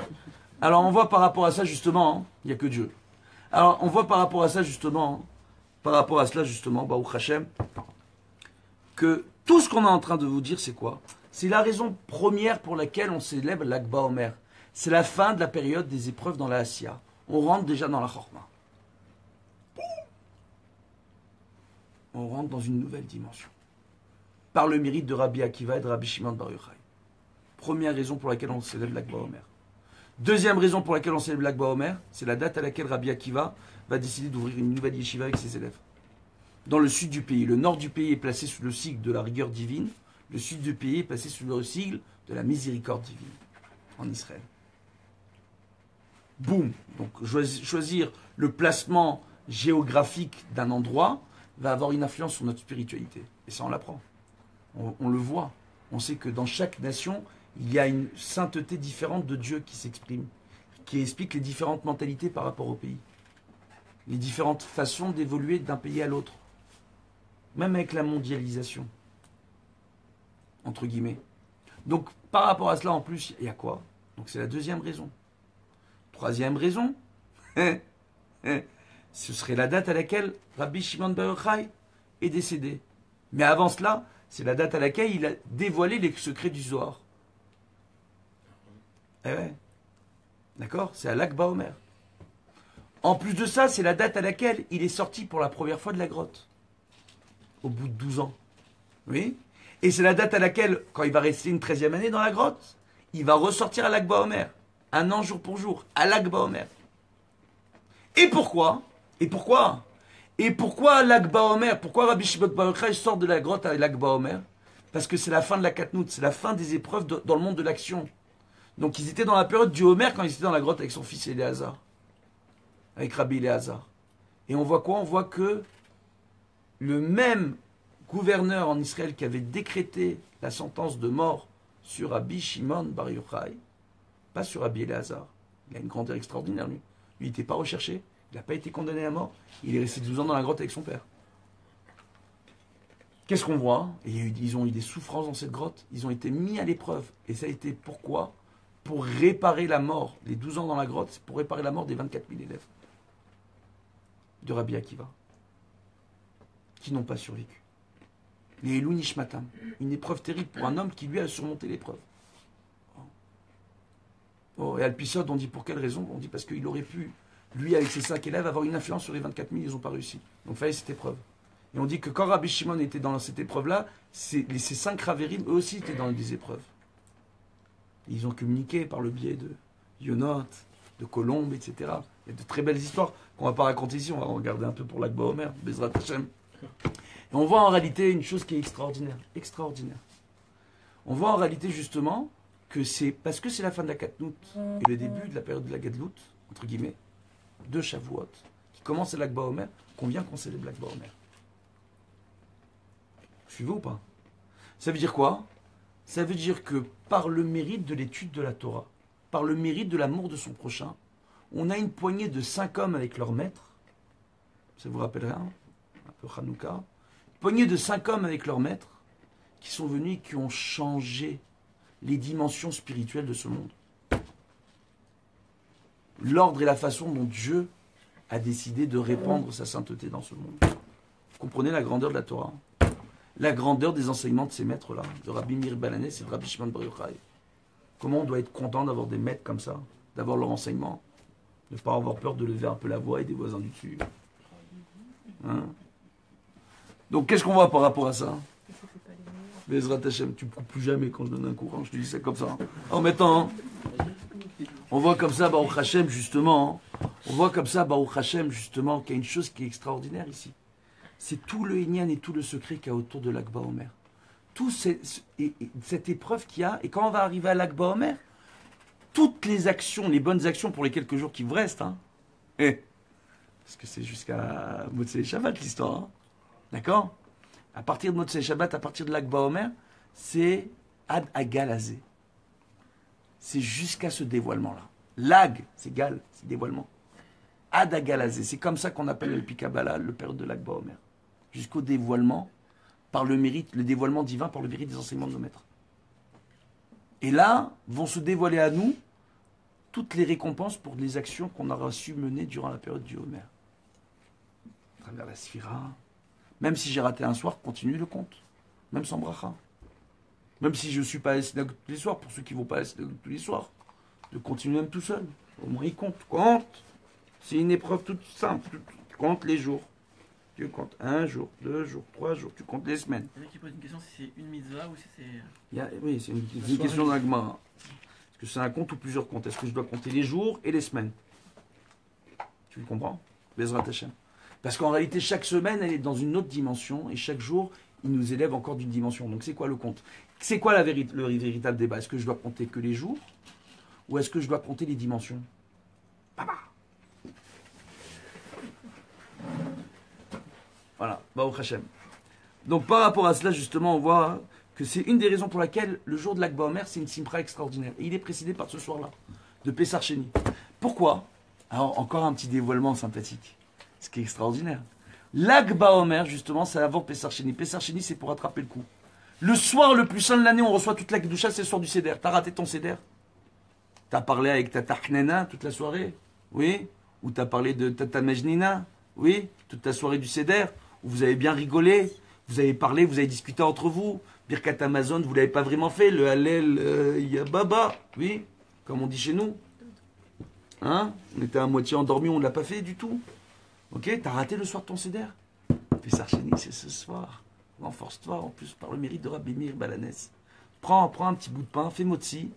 Alors on voit par rapport à ça justement, il n'y a que Dieu. Alors, on voit par rapport à ça, justement, Baruch Hashem, que tout ce qu'on est en train de vous dire, c'est quoi? C'est la raison première pour laquelle on célèbre l'Akba Omer. C'est la fin de la période des épreuves dans la Asiya. On rentre déjà dans la Chorma. On rentre dans une nouvelle dimension. Par le mérite de Rabbi Akiva et de Rabbi Shimon Bar Yochai. Première raison pour laquelle on célèbre l'Akba Omer. Deuxième raison pour laquelle on célèbre l'Akba Omer, c'est la date à laquelle Rabbi Akiva va décider d'ouvrir une nouvelle yeshiva avec ses élèves. Dans le sud du pays, le nord du pays est placé sous le sigle de la rigueur divine, le sud du pays est placé sous le sigle de la miséricorde divine, en Israël. Boum! Donc choisir le placement géographique d'un endroit va avoir une influence sur notre spiritualité. Et ça, on l'apprend. On le voit. On sait que dans chaque nation, il y a une sainteté différente de Dieu qui s'exprime, qui explique les différentes mentalités par rapport au pays, les différentes façons d'évoluer d'un pays à l'autre, même avec la mondialisation, entre guillemets. Donc, par rapport à cela, en plus, il y a quoi? Donc, c'est la deuxième raison. Troisième raison, ce serait la date à laquelle Rabbi Shimon Bar Yochai est décédé. Mais avant cela, c'est la date à laquelle il a dévoilé les secrets du Zohar. Eh ouais. D'accord? C'est à Lag Baomer. En plus de ça, c'est la date à laquelle il est sorti pour la première fois de la grotte. Au bout de 12 ans. Oui? Et c'est la date à laquelle, quand il va rester une 13e année dans la grotte, il va ressortir à Lag Baomer. Un an jour pour jour. À Lag Baomer. Et pourquoi? Et pourquoi? Et pourquoi Lag Baomer? Pourquoi Rabbi Shimon Bar Yochai sort de la grotte à Lag Baomer? Parce que c'est la fin de la Katnout, c'est la fin des épreuves dans le monde de l'action. Donc ils étaient dans la période du Homer quand ils étaient dans la grotte avec son fils Éléazar. Avec Rabbi Éléazar. Et on voit quoi? On voit que le même gouverneur en Israël qui avait décrété la sentence de mort sur Rabbi Shimon Bar Yochai, pas sur Rabbi Éléazar, il a une grandeur extraordinaire lui. Lui, il n'était pas recherché, il n'a pas été condamné à mort, il est resté 12 ans dans la grotte avec son père. Qu'est-ce qu'on voit? Et ils ont eu des souffrances dans cette grotte, ils ont été mis à l'épreuve. Et ça a été pourquoi? Pour réparer la mort. Les 12 ans dans la grotte, c'est pour réparer la mort des 24 000 élèves de Rabbi Akiva, qui n'ont pas survécu. Les Elou Nishmatam, une épreuve terrible pour un homme qui lui a surmonté l'épreuve. Oh, et Alpisod, on dit pour quelle raison? On dit parce qu'il aurait pu, lui avec ses 5 élèves, avoir une influence sur les 24 000, ils n'ont pas réussi. Donc il fallait cette épreuve. Et on dit que quand Rabbi Shimon était dans cette épreuve-là, ces 5 Ravérim, eux aussi, étaient dans des épreuves. Et ils ont communiqué par le biais de Yonot, de Colombe, etc. Il y a de très belles histoires qu'on ne va pas raconter ici, on va regarder un peu pour l'Akba Omer, Bezrat Hashem. Et on voit en réalité une chose qui est extraordinaire. Extraordinaire. On voit en réalité justement que c'est parce que c'est la fin de la Katnout et le début de la période de la Gadlout, entre guillemets, de Shavuot, qui commence à l'Akba Omer, qu'on vient qu'on célèbre l'Akba Omer. Suivez ou pas? Ça veut dire quoi? Ça veut dire que par le mérite de l'étude de la Torah, par le mérite de l'amour de son prochain, on a une poignée de 5 hommes avec leur maître. Ça vous rappelle rien? Un peu Hanouka. Une poignée de 5 hommes avec leur maître qui sont venus et qui ont changé les dimensions spirituelles de ce monde. L'ordre et la façon dont Dieu a décidé de répandre sa sainteté dans ce monde. Vous comprenez la grandeur de la Torah? La grandeur des enseignements de ces maîtres-là, de Rabbi Meir Balanès et de Rabbi Shimon Bar Yochai. Comment on doit être content d'avoir des maîtres comme ça, d'avoir leur enseignement, de ne pas avoir peur de lever un peu la voix et des voisins du dessus. Hein? Donc qu'est-ce qu'on voit par rapport à ça? Bezrat Hashem, tu ne me coupes plus jamais quand je donne un courant, je te dis ça comme ça. En mettant, on voit comme ça, Baruch Hashem, justement, on voit comme ça, Baruch Hashem, justement, qu'il y a une chose qui est extraordinaire ici. C'est tout le Inyan et tout le secret qu'il y a autour de l'Akba Omer. Tout cette épreuve qu'il y a, et quand on va arriver à l'Akba Omer, toutes les actions, les bonnes actions pour les quelques jours qui vous restent, hein, parce que c'est jusqu'à Motzei Shabbat l'histoire, hein, d'accord? À partir de Motzei Shabbat, à partir de l'Akba Omer, c'est Ad Agalazé. C'est jusqu'à ce dévoilement-là. Lag, c'est Gal, c'est dévoilement. Ad Agalazé, c'est comme ça qu'on appelle le Pikabala, le période de l'Akba Omer. Jusqu'au dévoilement, par le mérite, le dévoilement divin par le mérite des enseignements de nos maîtres. Et là, vont se dévoiler à nous toutes les récompenses pour les actions qu'on aura su mener durant la période du Homer. À travers la Sphira. Même si j'ai raté un soir, continue le compte. Même sans bracha. Même si je ne suis pas à la synagogue tous les soirs, pour ceux qui ne vont pas à la synagogue tous les soirs, de continuer même tout seul. Au moins, il compte. Compte. C'est une épreuve toute simple. Tu comptes les jours. Tu comptes 1 jour, 2 jours, 3 jours. Tu comptes les semaines. Il y en a qui posent une question si c'est une mitzvah ou si c'est. Oui, c'est une question dans la Gemara. Est-ce que c'est un compte ou plusieurs comptes? Est-ce que je dois compter les jours et les semaines? Tu le comprends? Bezrat Hashem. Parce qu'en réalité, chaque semaine, elle est dans une autre dimension et chaque jour, il nous élève encore d'une dimension. Donc, c'est quoi le compte? C'est quoi le véritable débat? Est-ce que je dois compter que les jours ou est-ce que je dois compter les dimensions? Papa. Voilà, Baruch Hashem. Donc, par rapport à cela, justement, on voit que c'est une des raisons pour laquelle le jour de l'Akba Omer, c'est une simpra extraordinaire. Et il est précédé par ce soir-là, de Pessar Sheni. Pourquoi? Alors, encore un petit dévoilement sympathique. Ce qui est extraordinaire. L'Akba Omer, justement, c'est avant Pessar Sheni. Pessar Sheni, c'est pour attraper le coup. Le soir le plus saint de l'année, on reçoit toute la Kedusha, c'est le soir du Seder. T'as raté ton Seder? T'as parlé avec ta Tachnena toute la soirée? Oui? Ou t'as parlé de Tata Mejnina? Oui? Toute la soirée du Seder? Où vous avez bien rigolé? Vous avez parlé, vous avez discuté entre vous? Birkat Amazon, vous l'avez pas vraiment fait? Le Hallel Yababa? Oui? Comme on dit chez nous? Hein? On était à moitié endormis, on ne l'a pas fait du tout? Ok? T'as raté le soir de ton Seder? Pessar Sheni, c'est ce soir. Renforce-toi en plus par le mérite de Rabbi Meir Balanès. Prends un petit bout de pain, fais motzi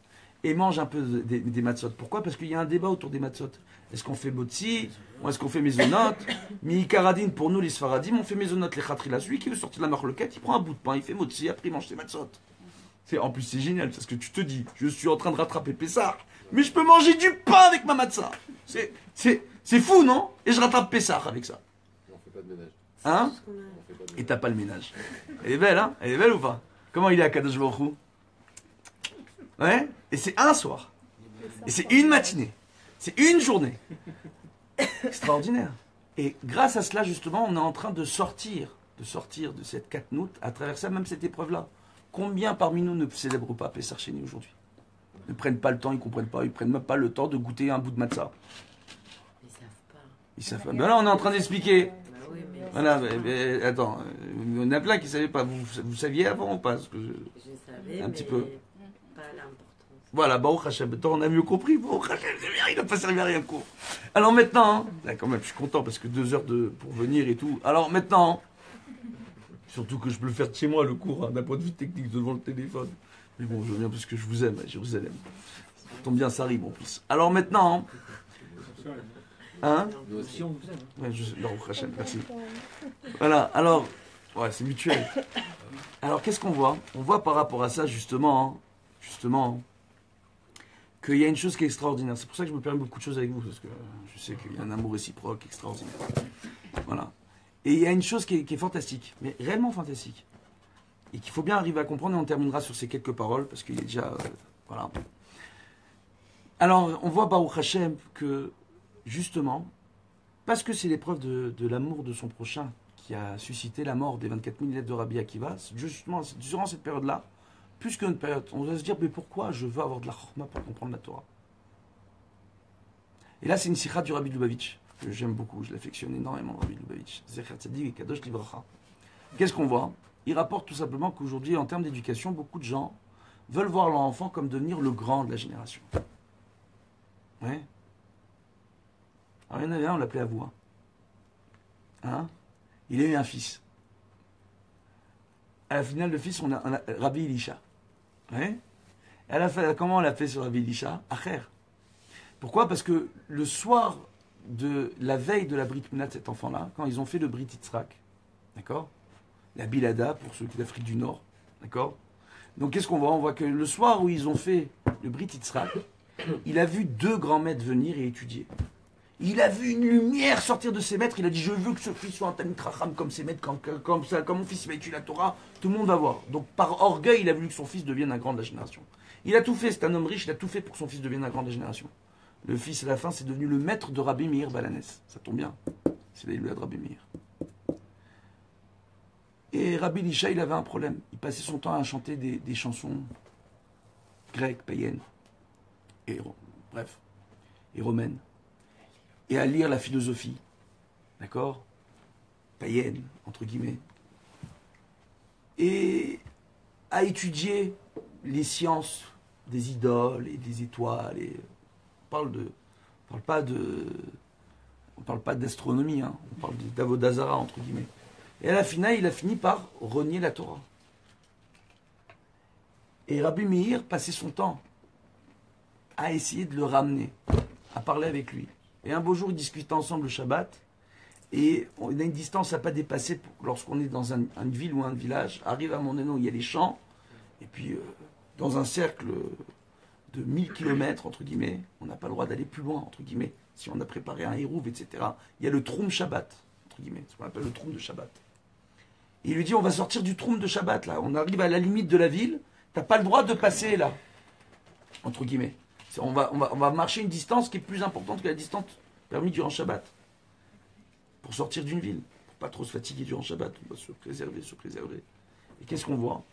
et mange un peu des matzot. Pourquoi? Parce qu'il y a un débat autour des matzot. Est-ce qu'on fait motzi ou est-ce qu'on fait maisonot? Mi-karadin, pour nous les Sfaradim, on fait maisonot les khatrila. Celui qui veut sortir de la marloquette, il prend un bout de pain, il fait motzi, après il mange ses matzot. En plus c'est génial parce que tu te dis, je suis en train de rattraper Pessar, mais je peux manger du pain avec ma matzah. C'est fou, non? Et je rattrape Pessar avec ça. On fait pas de ménage. Hein? Et t'as pas le ménage. Elle est belle, hein? Elle est belle ou pas? Comment il est à Kadosh Baruch Hu? Ouais? Et c'est un soir. Et c'est une matinée. C'est une journée. Extraordinaire. Et grâce à cela, justement, on est en train de sortir de cette katnout à travers ça, même cette épreuve-là. Combien parmi nous ne célèbrent pas Pessar Sheni aujourd'hui? Ne prennent pas le temps, ils ne comprennent pas, ils prennent même pas le temps de goûter un bout de matzah. Ils savent pas. Ils savent pas. Ben là, on est en train d'expliquer. Bah oui, mais Voilà, mais attends, il y en a plein qui ne savaient pas. Vous saviez avant ou pas? Parce que je savais, un mais petit peu. pas l'importance. Voilà, Baruch Hashem, on a mieux compris. Baruch Hashem, il n'a pas servi à rien le cours. Alors maintenant, là, quand même, je suis content parce que 2 heures pour venir et tout. Alors maintenant, surtout que je peux le faire de chez moi le cours, hein, d'un point de vue technique devant le téléphone. Mais bon, je viens parce que je vous aime à Jérusalem. Ça tombe bien, ça rime en plus. Alors maintenant, hein? Si on vous aime. Ouais, Baruch Hashem, merci. Voilà, alors, ouais, c'est mutuel. Alors, qu'est-ce qu'on voit? On voit par rapport à ça, justement, qu'il y a une chose qui est extraordinaire. C'est pour ça que je me permets beaucoup de choses avec vous, parce que je sais qu'il y a un amour réciproque extraordinaire. Voilà. Et il y a une chose qui est fantastique, mais réellement fantastique, et qu'il faut bien arriver à comprendre, et on terminera sur ces quelques paroles, parce qu'il est déjà... voilà. Alors, on voit Baruch Hashem que, justement, parce que c'est l'épreuve de l'amour de son prochain qui a suscité la mort des 24 000 lettres de Rabbi Akiva, justement, durant cette période-là, plus qu'une période, on va se dire, mais pourquoi je veux avoir de la chorma pour comprendre la Torah? Et là, c'est une sikha du Rabbi Lubavitch, que j'aime beaucoup, je l'affectionne énormément, Rabbi Lubavitch. Zecher Tzadik et Kadosh Livracha. Qu'est-ce qu'on voit? Il rapporte tout simplement qu'aujourd'hui, en termes d'éducation, beaucoup de gens veulent voir leur enfant comme devenir le grand de la génération. Ouais. Alors, il y en avait un, on l'appelait Avoua. Hein? Il a eu un fils. À la finale, le fils, on a Rabbi Elisha. Ouais. Et comment on l'a fait sur Rabbi Elisha? Acher. Pourquoi? Parce que le soir de la veille de la Brit Mila de cet enfant-là, quand ils ont fait le Brit Yitzhak, d'accord? La Bilada, pour ceux d'Afrique du Nord, d'accord? Donc qu'est-ce qu'on voit? On voit que le soir où ils ont fait le Brit Yitzhak, il a vu 2 grands maîtres venir et étudier. Il a vu une lumière sortir de ses maîtres. Il a dit, je veux que ce fils soit un Talmid Chacham comme ses maîtres, comme mon fils va étudier la Torah. Tout le monde va voir. Donc par orgueil, il a voulu que son fils devienne un grand de la génération. Il a tout fait, c'est un homme riche, il a tout fait pour que son fils devienne un grand de la génération. Le fils, à la fin, c'est devenu le maître de Rabbi Meir Balanès. Ça tombe bien. C'est l'Éloula de Rabbi Meir. Et Rabbi Elisha, il avait un problème. Il passait son temps à chanter des chansons grecques, païennes, et romaines. Et à lire la philosophie, d'accord? Païenne, entre guillemets. Et à étudier les sciences des idoles et des étoiles. Et on parle pas d'astronomie, hein. On parle d'Avodazara, entre guillemets. Et à la finale, il a fini par renier la Torah. Et Rabbi Meir passait son temps à essayer de le ramener, à parler avec lui. Et un beau jour, ils discutent ensemble le Shabbat. Et on a une distance à ne pas dépasser lorsqu'on est dans une ville ou un village. Arrive à un moment donné où il y a les champs. Et puis, dans un cercle de 1000 km, entre guillemets, on n'a pas le droit d'aller plus loin, entre guillemets. Si on a préparé un hérouve, etc. Il y a le troum Shabbat, entre guillemets. Ce qu'on appelle le troum de Shabbat. Et il lui dit, on va sortir du troum de Shabbat, là. On arrive à la limite de la ville. Tu n'as pas le droit de passer, là. Entre guillemets. On va marcher une distance qui est plus importante que la distance permise durant Shabbat. Pour sortir d'une ville. Pour pas trop se fatiguer durant Shabbat. On va se préserver. Et qu'est-ce qu'on voit?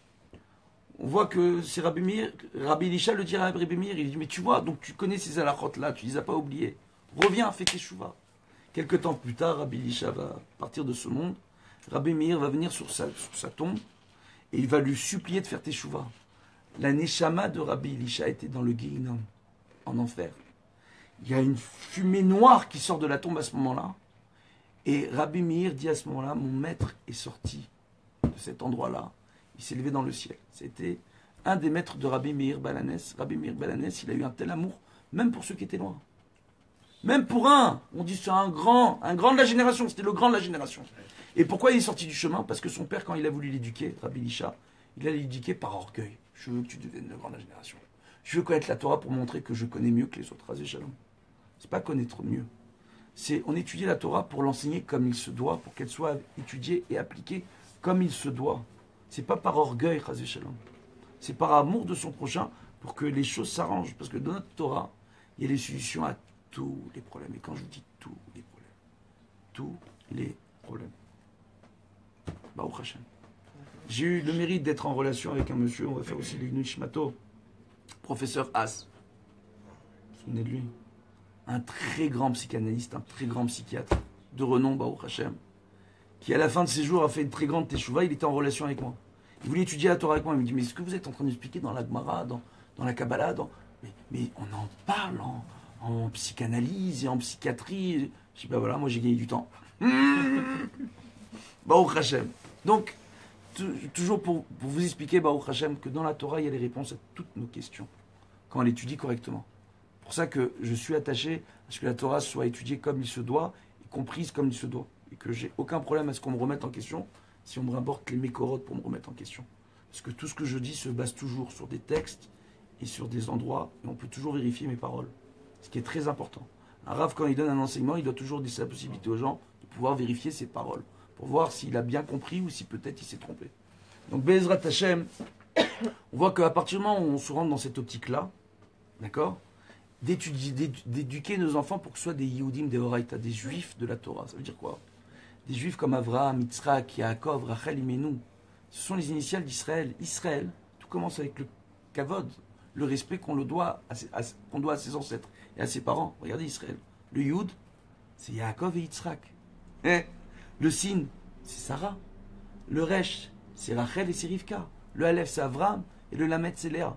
on voit que c'est Rabbi Meir, Rabbi Elisha le dit à Rabbi Meir, il dit, mais tu vois, donc tu connais ces halachot-là, tu les as pas oubliées. Reviens, fais tes chouvas. Quelque temps plus tard, Rabbi Elisha va partir de ce monde. Rabbi Meir va venir sur sa tombe et il va lui supplier de faire tes chouvas. La neshama de Rabbi Elisha était dans le Guéhinom, en enfer. Il y a une fumée noire qui sort de la tombe à ce moment-là. Et Rabbi Meir dit à ce moment-là, mon maître est sorti de cet endroit-là. Il s'est levé dans le ciel. C'était un des maîtres de Rabbi Meir Balanès. Rabbi Meir Balanès, il a eu un tel amour, même pour ceux qui étaient loin. Même pour un, on dit c'est un grand de la génération, c'était le grand de la génération. Et pourquoi il est sorti du chemin? Parce que son père, quand il a voulu l'éduquer, Rabbi Elisha, il a l'éduqué par orgueil. Je veux que tu deviennes le grand de la génération. Je veux connaître la Torah pour montrer que je connais mieux que les autres. Razé Shalom. C'est pas connaître mieux. C'est on étudie la Torah pour l'enseigner comme il se doit, pour qu'elle soit étudiée et appliquée comme il se doit. C'est pas par orgueil, Razé Shalom. C'est par amour de son prochain pour que les choses s'arrangent. Parce que dans notre Torah, il y a les solutions à tous les problèmes. Et quand je dis tous les problèmes, tous les problèmes. Baruch Hashem. J'ai eu le mérite d'être en relation avec un monsieur, on va faire aussi les Nishmato, professeur Haas. Vous vous souvenez de lui? Un très grand psychanalyste, un très grand psychiatre de renom, Baruch Hashem, qui à la fin de ses jours a fait une très grande teshuva. Il était en relation avec moi. Il voulait étudier la Torah avec moi. Il me dit, mais ce que vous êtes en train d'expliquer dans la Gemara, dans la Kabbalah, mais on en parle en psychanalyse et en psychiatrie. Je dis, ben voilà, moi j'ai gagné du temps. Baruch Hashem. Donc, toujours pour vous expliquer, Baruch Hashem, que dans la Torah, il y a les réponses à toutes nos questions, quand on l'étudie correctement. C'est pour ça que je suis attaché à ce que la Torah soit étudiée comme il se doit, et comprise comme il se doit. Et que j'ai aucun problème à ce qu'on me remette en question, si on me rapporte les mécorotes pour me remettre en question. Parce que tout ce que je dis se base toujours sur des textes et sur des endroits, et on peut toujours vérifier mes paroles. Ce qui est très important. Un Rav, quand il donne un enseignement, il doit toujours laisser la possibilité aux gens de pouvoir vérifier ses paroles, pour voir s'il a bien compris ou si peut-être il s'est trompé. Donc, Be'ezrat Hashem, on voit qu'à partir du moment où on se rentre dans cette optique-là, d'accord, d'éduquer nos enfants pour que ce soit des Yehudim, des Horaïta, des Juifs de la Torah. Ça veut dire quoi? Des Juifs comme Avraham, Yitzhak, Yaakov, Rachel, Imenu. Ce sont les initiales d'Israël. Israël, tout commence avec le kavod, le respect qu'on doit à ses ancêtres et à ses parents. Regardez Israël. Le Yud, c'est Yaakov et Yitzhak. Le Sin, c'est Sarah. Le Resh, c'est Rachel et c'est Rivka. Le Aleph, c'est Avraham. Et le Lamed, c'est Léa.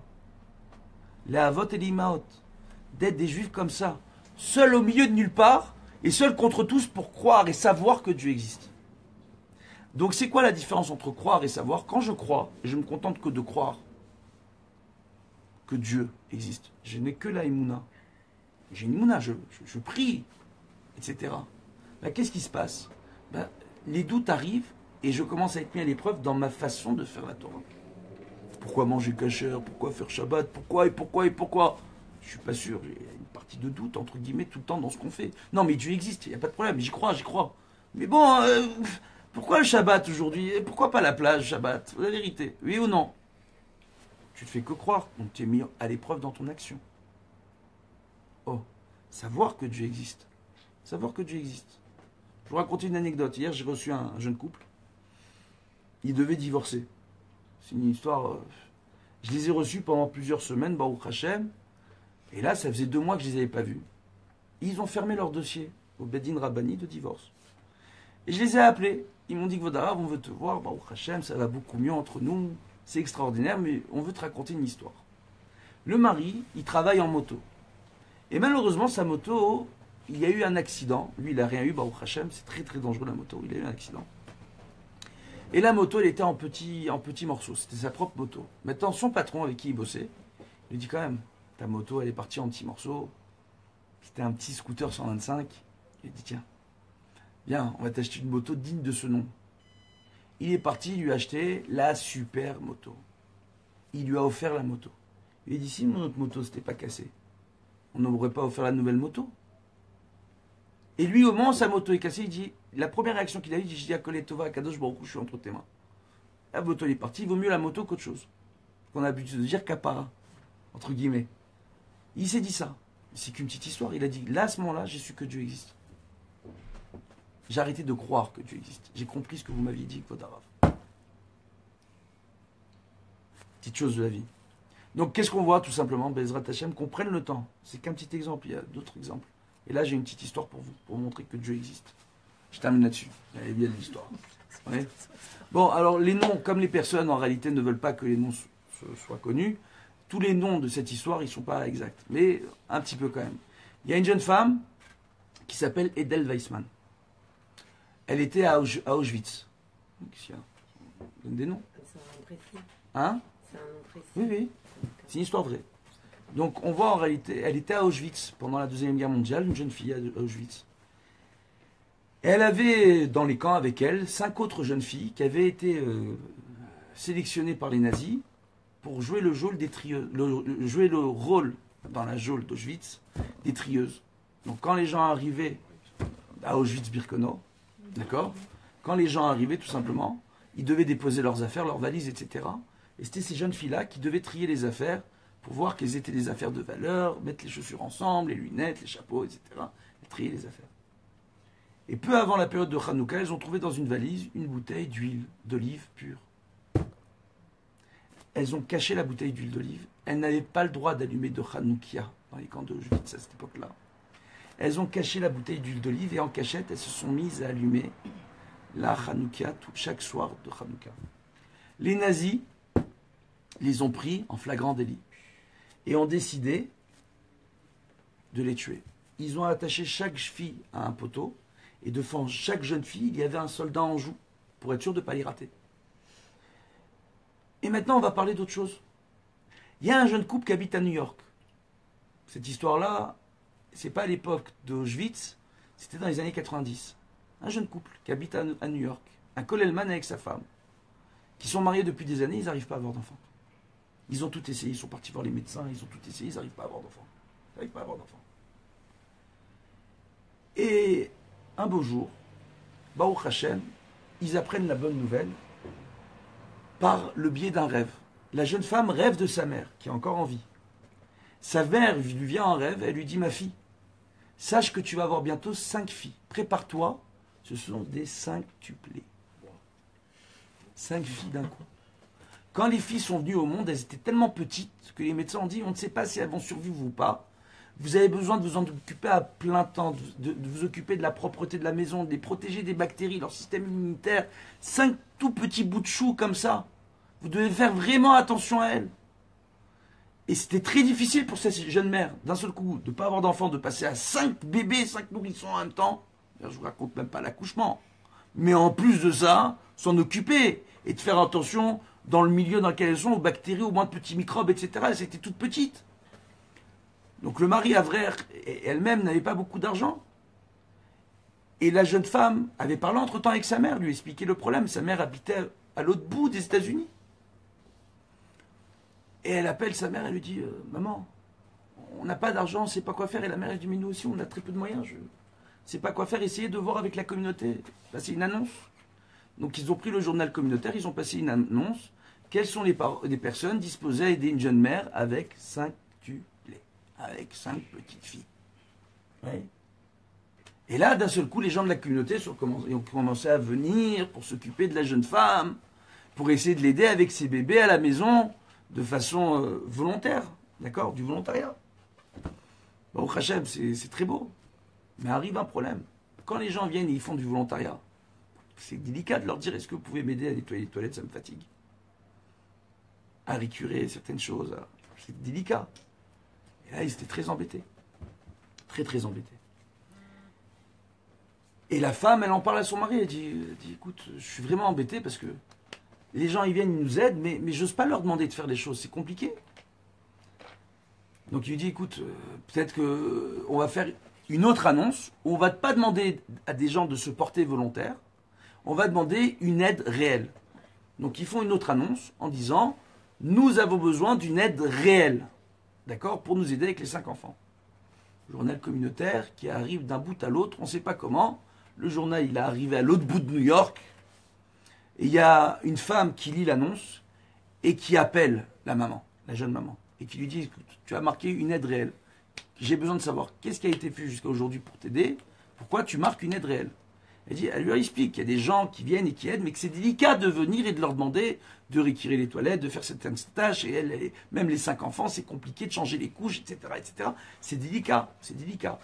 Les Avot et les Imaot. D'être des Juifs comme ça, seuls au milieu de nulle part, et seuls contre tous pour croire et savoir que Dieu existe. Donc c'est quoi la différence entre croire et savoir? Quand je crois, je me contente que de croire que Dieu existe. Je n'ai que la Emouna. J'ai une Emouna, je prie, etc. Ben, qu'est-ce qui se passe? Ben, les doutes arrivent et je commence à être mis à l'épreuve dans ma façon de faire la Torah. Pourquoi manger kasher? Pourquoi faire Shabbat? Pourquoi? Je suis pas sûr. Il y a une partie de doute, entre guillemets, tout le temps dans ce qu'on fait. Non, mais Dieu existe, il n'y a pas de problème. J'y crois. Mais bon, pourquoi le Shabbat aujourd'hui? Pourquoi pas la plage Shabbat? La vérité, oui ou non? Tu ne fais que croire. Donc tu es mis à l'épreuve dans ton action. Oh, savoir que Dieu existe. Savoir que Dieu existe. Je vous raconte une anecdote. Hier, j'ai reçu un jeune couple. Ils devaient divorcer. C'est une histoire... Je les ai reçus pendant plusieurs semaines, Baruch Hashem. Et là, ça faisait 2 mois que je ne les avais pas vus. Ils ont fermé leur dossier au Bedin Rabbani de divorce. Et je les ai appelés. Ils m'ont dit que Vodarav, on veut te voir, Baruch Hashem, ça va beaucoup mieux entre nous. C'est extraordinaire, mais on veut te raconter une histoire. Le mari, il travaille en moto. Et malheureusement, sa moto, il y a eu un accident. Lui, il n'a rien eu, Baruch Hashem, c'est très très dangereux la moto. Il a eu un accident. Et la moto, elle était en petits morceaux. C'était sa propre moto. Maintenant, son patron avec qui il bossait, il lui dit quand même, ta moto, elle est partie en petits morceaux. C'était un petit scooter 125. Il lui dit, tiens, viens, on va t'acheter une moto digne de ce nom. Il est parti lui acheter la super moto. Il lui a offert la moto. Il lui a dit, si notre moto s'était pas cassée, on n'aurait pas offert la nouvelle moto. Et lui, au moment où sa moto est cassée, il dit, la première réaction qu'il a eue, il dit, je dis à Kolé Tova, à Kadosh Baruch Hu, je suis entre tes mains. La moto, elle est partie, il vaut mieux la moto qu'autre chose. On a l'habitude de dire kapara, entre guillemets. Il s'est dit ça. C'est qu'une petite histoire. Il a dit, là, à ce moment-là, j'ai su que Dieu existe. J'ai arrêté de croire que Dieu existe. J'ai compris ce que vous m'aviez dit, Vodarav. Petites choses de la vie. Donc, qu'est-ce qu'on voit tout simplement? Bezrat Hashem, qu'on prenne le temps. C'est qu'un petit exemple, il y a d'autres exemples. Et là, j'ai une petite histoire pour vous, pour montrer que Dieu existe. Je termine là-dessus. Elle est bien l'histoire. Ouais. Bon, alors les noms, comme les personnes en réalité ne veulent pas que les noms soient connus, tous les noms de cette histoire, ils ne sont pas exacts. Mais un petit peu quand même. Il y a une jeune femme qui s'appelle Edel Weissman. Elle était à Auschwitz. Qu'est-ce qu'il y a? On donne des noms. C'est un nom précis. Hein? C'est un nom précis. Oui, oui. C'est une histoire vraie. Donc on voit en réalité, elle était à Auschwitz pendant la Deuxième Guerre mondiale, une jeune fille à Auschwitz. Et elle avait dans les camps avec elle 5 autres jeunes filles qui avaient été sélectionnées par les nazis pour jouer le rôle des trieuses, jouer le rôle dans la geôle d'Auschwitz des trieuses. Donc quand les gens arrivaient à Auschwitz-Birkenau, d'accord, quand les gens arrivaient tout simplement, ils devaient déposer leurs affaires, leurs valises, etc. Et c'était ces jeunes filles-là qui devaient trier les affaires pour voir quelles étaient les affaires de valeur, mettre les chaussures ensemble, les lunettes, les chapeaux, etc. Et trier les affaires. Et peu avant la période de Hanouka, elles ont trouvé dans une valise une bouteille d'huile d'olive pure. Elles ont caché la bouteille d'huile d'olive. Elles n'avaient pas le droit d'allumer de Hanoukia dans les camps d'Auschwitz à cette époque-là. Elles ont caché la bouteille d'huile d'olive et en cachette, elles se sont mises à allumer la Hanoukia chaque soir de Hanouka. Les nazis les ont pris en flagrant délit et ont décidé de les tuer. Ils ont attaché chaque fille à un poteau et devant chaque jeune fille, il y avait un soldat en joue pour être sûr de ne pas les rater. Et maintenant, on va parler d'autre chose. Il y a un jeune couple qui habite à New York. Cette histoire-là, c'est pas à l'époque d'Auschwitz, c'était dans les années 90. Un jeune couple qui habite à New York, un Kollelman avec sa femme, qui sont mariés depuis des années, ils n'arrivent pas à avoir d'enfants. Ils ont tout essayé, ils sont partis voir les médecins, ils ont tout essayé, ils n'arrivent pas à avoir d'enfants. Ils n'arrivent pas à avoir d'enfants. Et un beau jour, Baruch Hashem, ils apprennent la bonne nouvelle par le biais d'un rêve. La jeune femme rêve de sa mère, qui est encore en vie. Sa mère lui vient en rêve, elle lui dit « Ma fille, sache que tu vas avoir bientôt 5 filles. Prépare-toi, ce sont des 5tuplés. 5 filles d'un coup. » Quand les filles sont venues au monde, elles étaient tellement petites que les médecins ont dit « On ne sait pas si elles vont survivre ou pas. Vous avez besoin de vous en occuper à plein temps, de vous occuper de la propreté de la maison, de les protéger des bactéries, leur système immunitaire. 5 tout petits bouts de chou comme ça. Vous devez faire vraiment attention à elles. » Et c'était très difficile pour cette jeune mère, d'un seul coup, de ne pas avoir d'enfant, de passer à 5 bébés, 5 nourrissons en même temps. Je ne vous raconte même pas l'accouchement. Mais en plus de ça, s'en occuper et de faire attention dans le milieu dans lequel elles sont, aux bactéries, aux moins de petits microbes, etc. Elles étaient toutes petites. Donc le mari Avrer elle-même n'avait pas beaucoup d'argent. Et la jeune femme avait parlé entre-temps avec sa mère, lui expliquer le problème. Sa mère habitait à l'autre bout des États-Unis. Et elle appelle sa mère, elle lui dit « Maman, on n'a pas d'argent, on ne sait pas quoi faire. » Et la mère, elle dit « Mais nous aussi, on a très peu de moyens. Je ne sais pas quoi faire. Essayez de voir avec la communauté. Passer une annonce. » Donc ils ont pris le journal communautaire, ils ont passé une annonce. Quelles sont les personnes disposées à aider une jeune mère avec 5 tuplés, avec 5 petites filles. Ouais. Et là, d'un seul coup, les gens de la communauté ont commencé à venir pour s'occuper de la jeune femme, pour essayer de l'aider avec ses bébés à la maison, de façon volontaire, d'accord, du volontariat. Bon, au Hachem, c'est très beau. Mais arrive un problème. Quand les gens viennent et ils font du volontariat, c'est délicat de leur dire « Est-ce que vous pouvez m'aider à nettoyer les toilettes, ça me fatigue. » À récurer certaines choses. C'est délicat. Et là, ils étaient très embêtés. Très, très embêtés. Et la femme, elle en parle à son mari. Elle dit écoute, je suis vraiment embêté parce que les gens, ils viennent, ils nous aident, mais j'ose pas leur demander de faire des choses. C'est compliqué. Donc il lui dit écoute, peut-être qu'on va faire une autre annonce où on va pas demander à des gens de se porter volontaires. On va demander une aide réelle. Donc ils font une autre annonce en disant nous avons besoin d'une aide réelle, d'accord, pour nous aider avec les 5 enfants. Journal communautaire qui arrive d'un bout à l'autre, on ne sait pas comment. Le journal, il est arrivé à l'autre bout de New York. Et il y a une femme qui lit l'annonce et qui appelle la maman, la jeune maman, et qui lui dit tu as marqué une aide réelle. J'ai besoin de savoir qu'est-ce qui a été fait jusqu'à aujourd'hui pour t'aider. Pourquoi tu marques une aide réelle? Elle lui explique qu'il y a des gens qui viennent et qui aident, mais que c'est délicat de venir et de leur demander de récurer les toilettes, de faire certaines tâches, et même les 5 enfants, c'est compliqué de changer les couches, etc. etc. C'est délicat, c'est délicat.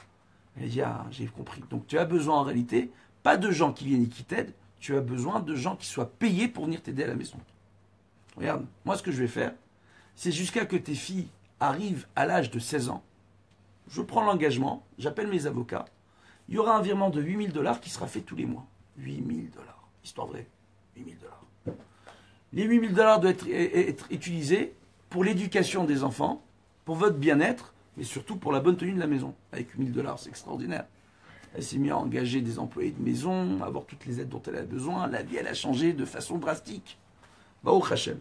Elle dit, ah, j'ai compris. Donc tu as besoin en réalité, pas de gens qui viennent et qui t'aident, tu as besoin de gens qui soient payés pour venir t'aider à la maison. Regarde, moi ce que je vais faire, c'est jusqu'à que tes filles arrivent à l'âge de 16 ans, je prends l'engagement, j'appelle mes avocats, il y aura un virement de $8 000 qui sera fait tous les mois. $8 000, histoire vraie, $8 000. Les $8 000 doivent être utilisés pour l'éducation des enfants, pour votre bien-être, mais surtout pour la bonne tenue de la maison. Avec $8 000, c'est extraordinaire. Elle s'est mise à engager des employés de maison, à avoir toutes les aides dont elle a besoin. La vie, elle a changé de façon drastique. Baruch Hashem.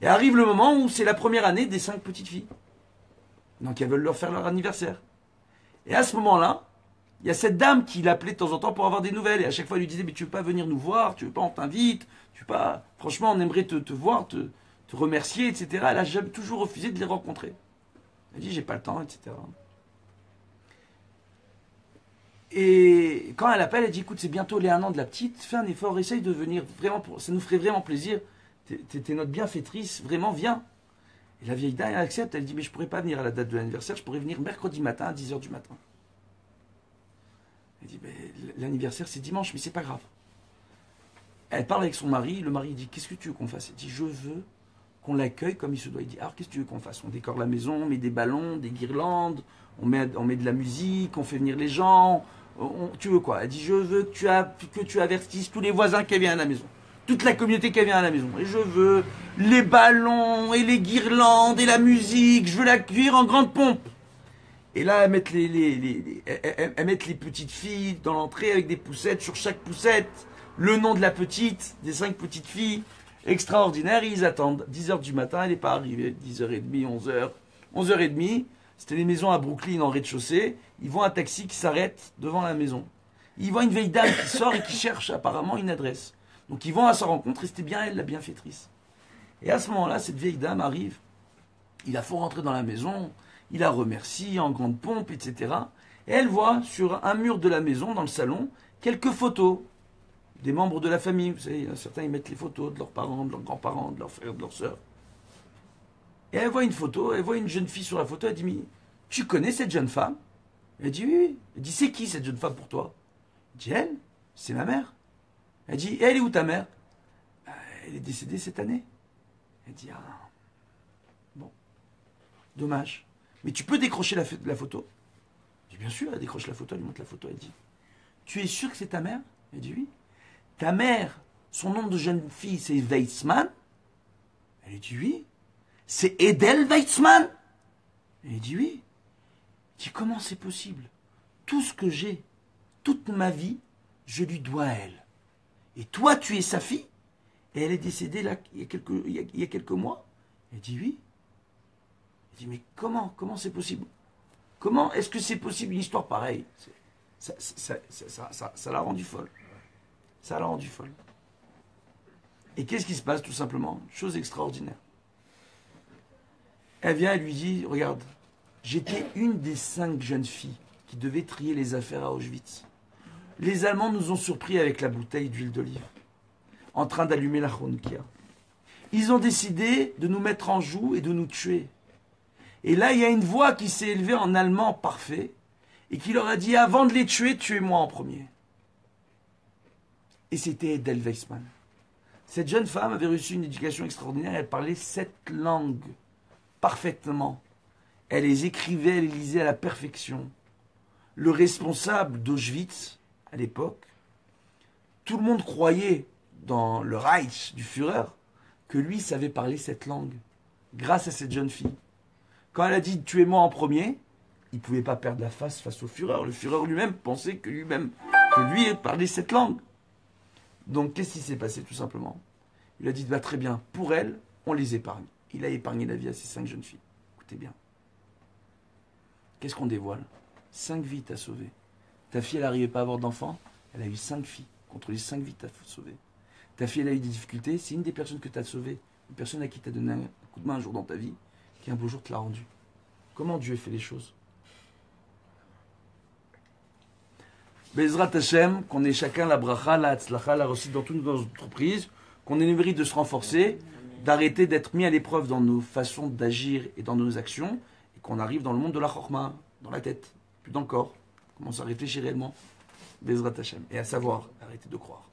Et arrive le moment où c'est la première année des 5 petites filles. Donc elles veulent leur faire leur anniversaire. Et à ce moment-là, il y a cette dame qui l'appelait de temps en temps pour avoir des nouvelles. Et à chaque fois, elle lui disait, mais tu veux pas venir nous voir, tu veux pas, on t'invite, tu veux pas, franchement, on aimerait te voir, te remercier, etc. Elle a toujours refusé de les rencontrer. Elle dit, j'ai pas le temps, etc. Et quand elle appelle, elle dit, écoute, c'est bientôt les 1 an de la petite, fais un effort, essaye de venir, vraiment, ça nous ferait vraiment plaisir. T'es notre bienfaitrice, vraiment, viens. Et la vieille dame, elle accepte, elle dit, mais je pourrais pas venir à la date de l'anniversaire, je pourrais venir mercredi matin à 10h du matin. Elle dit, l'anniversaire c'est dimanche, mais c'est pas grave. Elle parle avec son mari, le mari dit, qu'est-ce que tu veux qu'on fasse? Elle dit, je veux qu'on l'accueille comme il se doit. Il dit, alors qu'est-ce que tu veux qu'on fasse? On décore la maison, on met des ballons, des guirlandes, on met de la musique, on fait venir les gens, tu veux quoi? Elle dit, je veux que tu avertisses tous les voisins qui viennent à la maison. Toute la communauté qui vient à la maison. Et je veux les ballons et les guirlandes et la musique. Je veux l'accueillir en grande pompe. Et là, elles mettent elles mettent les petites filles dans l'entrée avec des poussettes. Sur chaque poussette, le nom de la petite, des 5 petites filles. Extraordinaire. Et ils attendent. 10h du matin, elle n'est pas arrivée. 10h30, 11h. 11h30. C'était les maisons à Brooklyn en rez-de-chaussée. Ils voient un taxi qui s'arrête devant la maison. Ils voient une vieille dame qui sort et qui cherche apparemment une adresse. Donc ils vont à sa rencontre et c'était bien elle, la bienfaitrice. Et à ce moment-là, cette vieille dame arrive. Il la faut rentrer dans la maison. Il la remercie en grande pompe, etc. Et elle voit sur un mur de la maison, dans le salon, quelques photos des membres de la famille. Vous savez, certains ils mettent les photos de leurs parents, de leurs grands-parents, de leurs frères, de leurs sœurs. Et elle voit une photo, elle voit une jeune fille sur la photo. Elle dit, mais tu connais cette jeune femme? Elle dit, oui, oui. Elle dit, c'est qui cette jeune femme pour toi? Elle dit, elle, c'est ma mère. Elle dit, elle est où ta mère? Elle est décédée cette année. Elle dit, ah, bon, dommage. Mais tu peux décrocher la photo? Je dis, bien sûr, elle décroche la photo, elle lui montre la photo, elle dit, tu es sûr que c'est ta mère? Elle dit, oui. Ta mère, son nom de jeune fille, c'est Weizmann? Elle dit, oui. C'est Edel Weizmann? Elle dit, oui. Elle dit, comment c'est possible? Tout ce que j'ai, toute ma vie, je lui dois à elle. Et toi, tu es sa fille? Et elle est décédée là, il y a quelques mois? Elle dit oui. Elle dit, mais comment c'est possible? Comment est-ce que c'est possible une histoire pareille? Ça l'a rendue folle. Ça l'a rendue folle. Et qu'est-ce qui se passe tout simplement? Chose extraordinaire. Elle vient, elle lui dit, regarde, j'étais une des 5 jeunes filles qui devaient trier les affaires à Auschwitz. Les Allemands nous ont surpris avec la bouteille d'huile d'olive, en train d'allumer la Hanouka. Ils ont décidé de nous mettre en joue et de nous tuer. Et là, il y a une voix qui s'est élevée en allemand parfait et qui leur a dit, avant de les tuer, tuez-moi en premier. Et c'était Edel Weizmann. Cette jeune femme avait reçu une éducation extraordinaire, elle parlait 7 langues parfaitement. Elle les écrivait, elle les lisait à la perfection. Le responsable d'Auschwitz, à l'époque, tout le monde croyait dans le Reich du Führer que lui savait parler cette langue, grâce à cette jeune fille. Quand elle a dit « tuez-moi en premier », il ne pouvait pas perdre la face au Führer. Le Führer lui-même pensait que lui parlait cette langue. Donc qu'est-ce qui s'est passé tout simplement? Il a dit bah, très bien, pour elle, on les épargne. Il a épargné la vie à ces 5 jeunes filles. Écoutez bien. Qu'est-ce qu'on dévoile? 5 vies t'as sauvées. Ta fille, elle n'arrivait pas à avoir d'enfants, elle a eu 5 filles. Contre les 5 vies t'as sauvées. Ta fille, elle a eu des difficultés, c'est une des personnes que t'as sauvées. Une personne à qui t'as donné un coup de main un jour dans ta vie, qui un beau jour te l'a rendu. Comment Dieu fait les choses? Bezrat Hashem, qu'on ait chacun la bracha, la hatzlacha, la réussite dans toutes nos entreprises, qu'on ait le mérite de se renforcer, d'arrêter d'être mis à l'épreuve dans nos façons d'agir et dans nos actions, et qu'on arrive dans le monde de la chorma, dans la tête, plus dans le corps. Commence à réfléchir réellement. Bezrat Hashem. Et à savoir, arrêter de croire.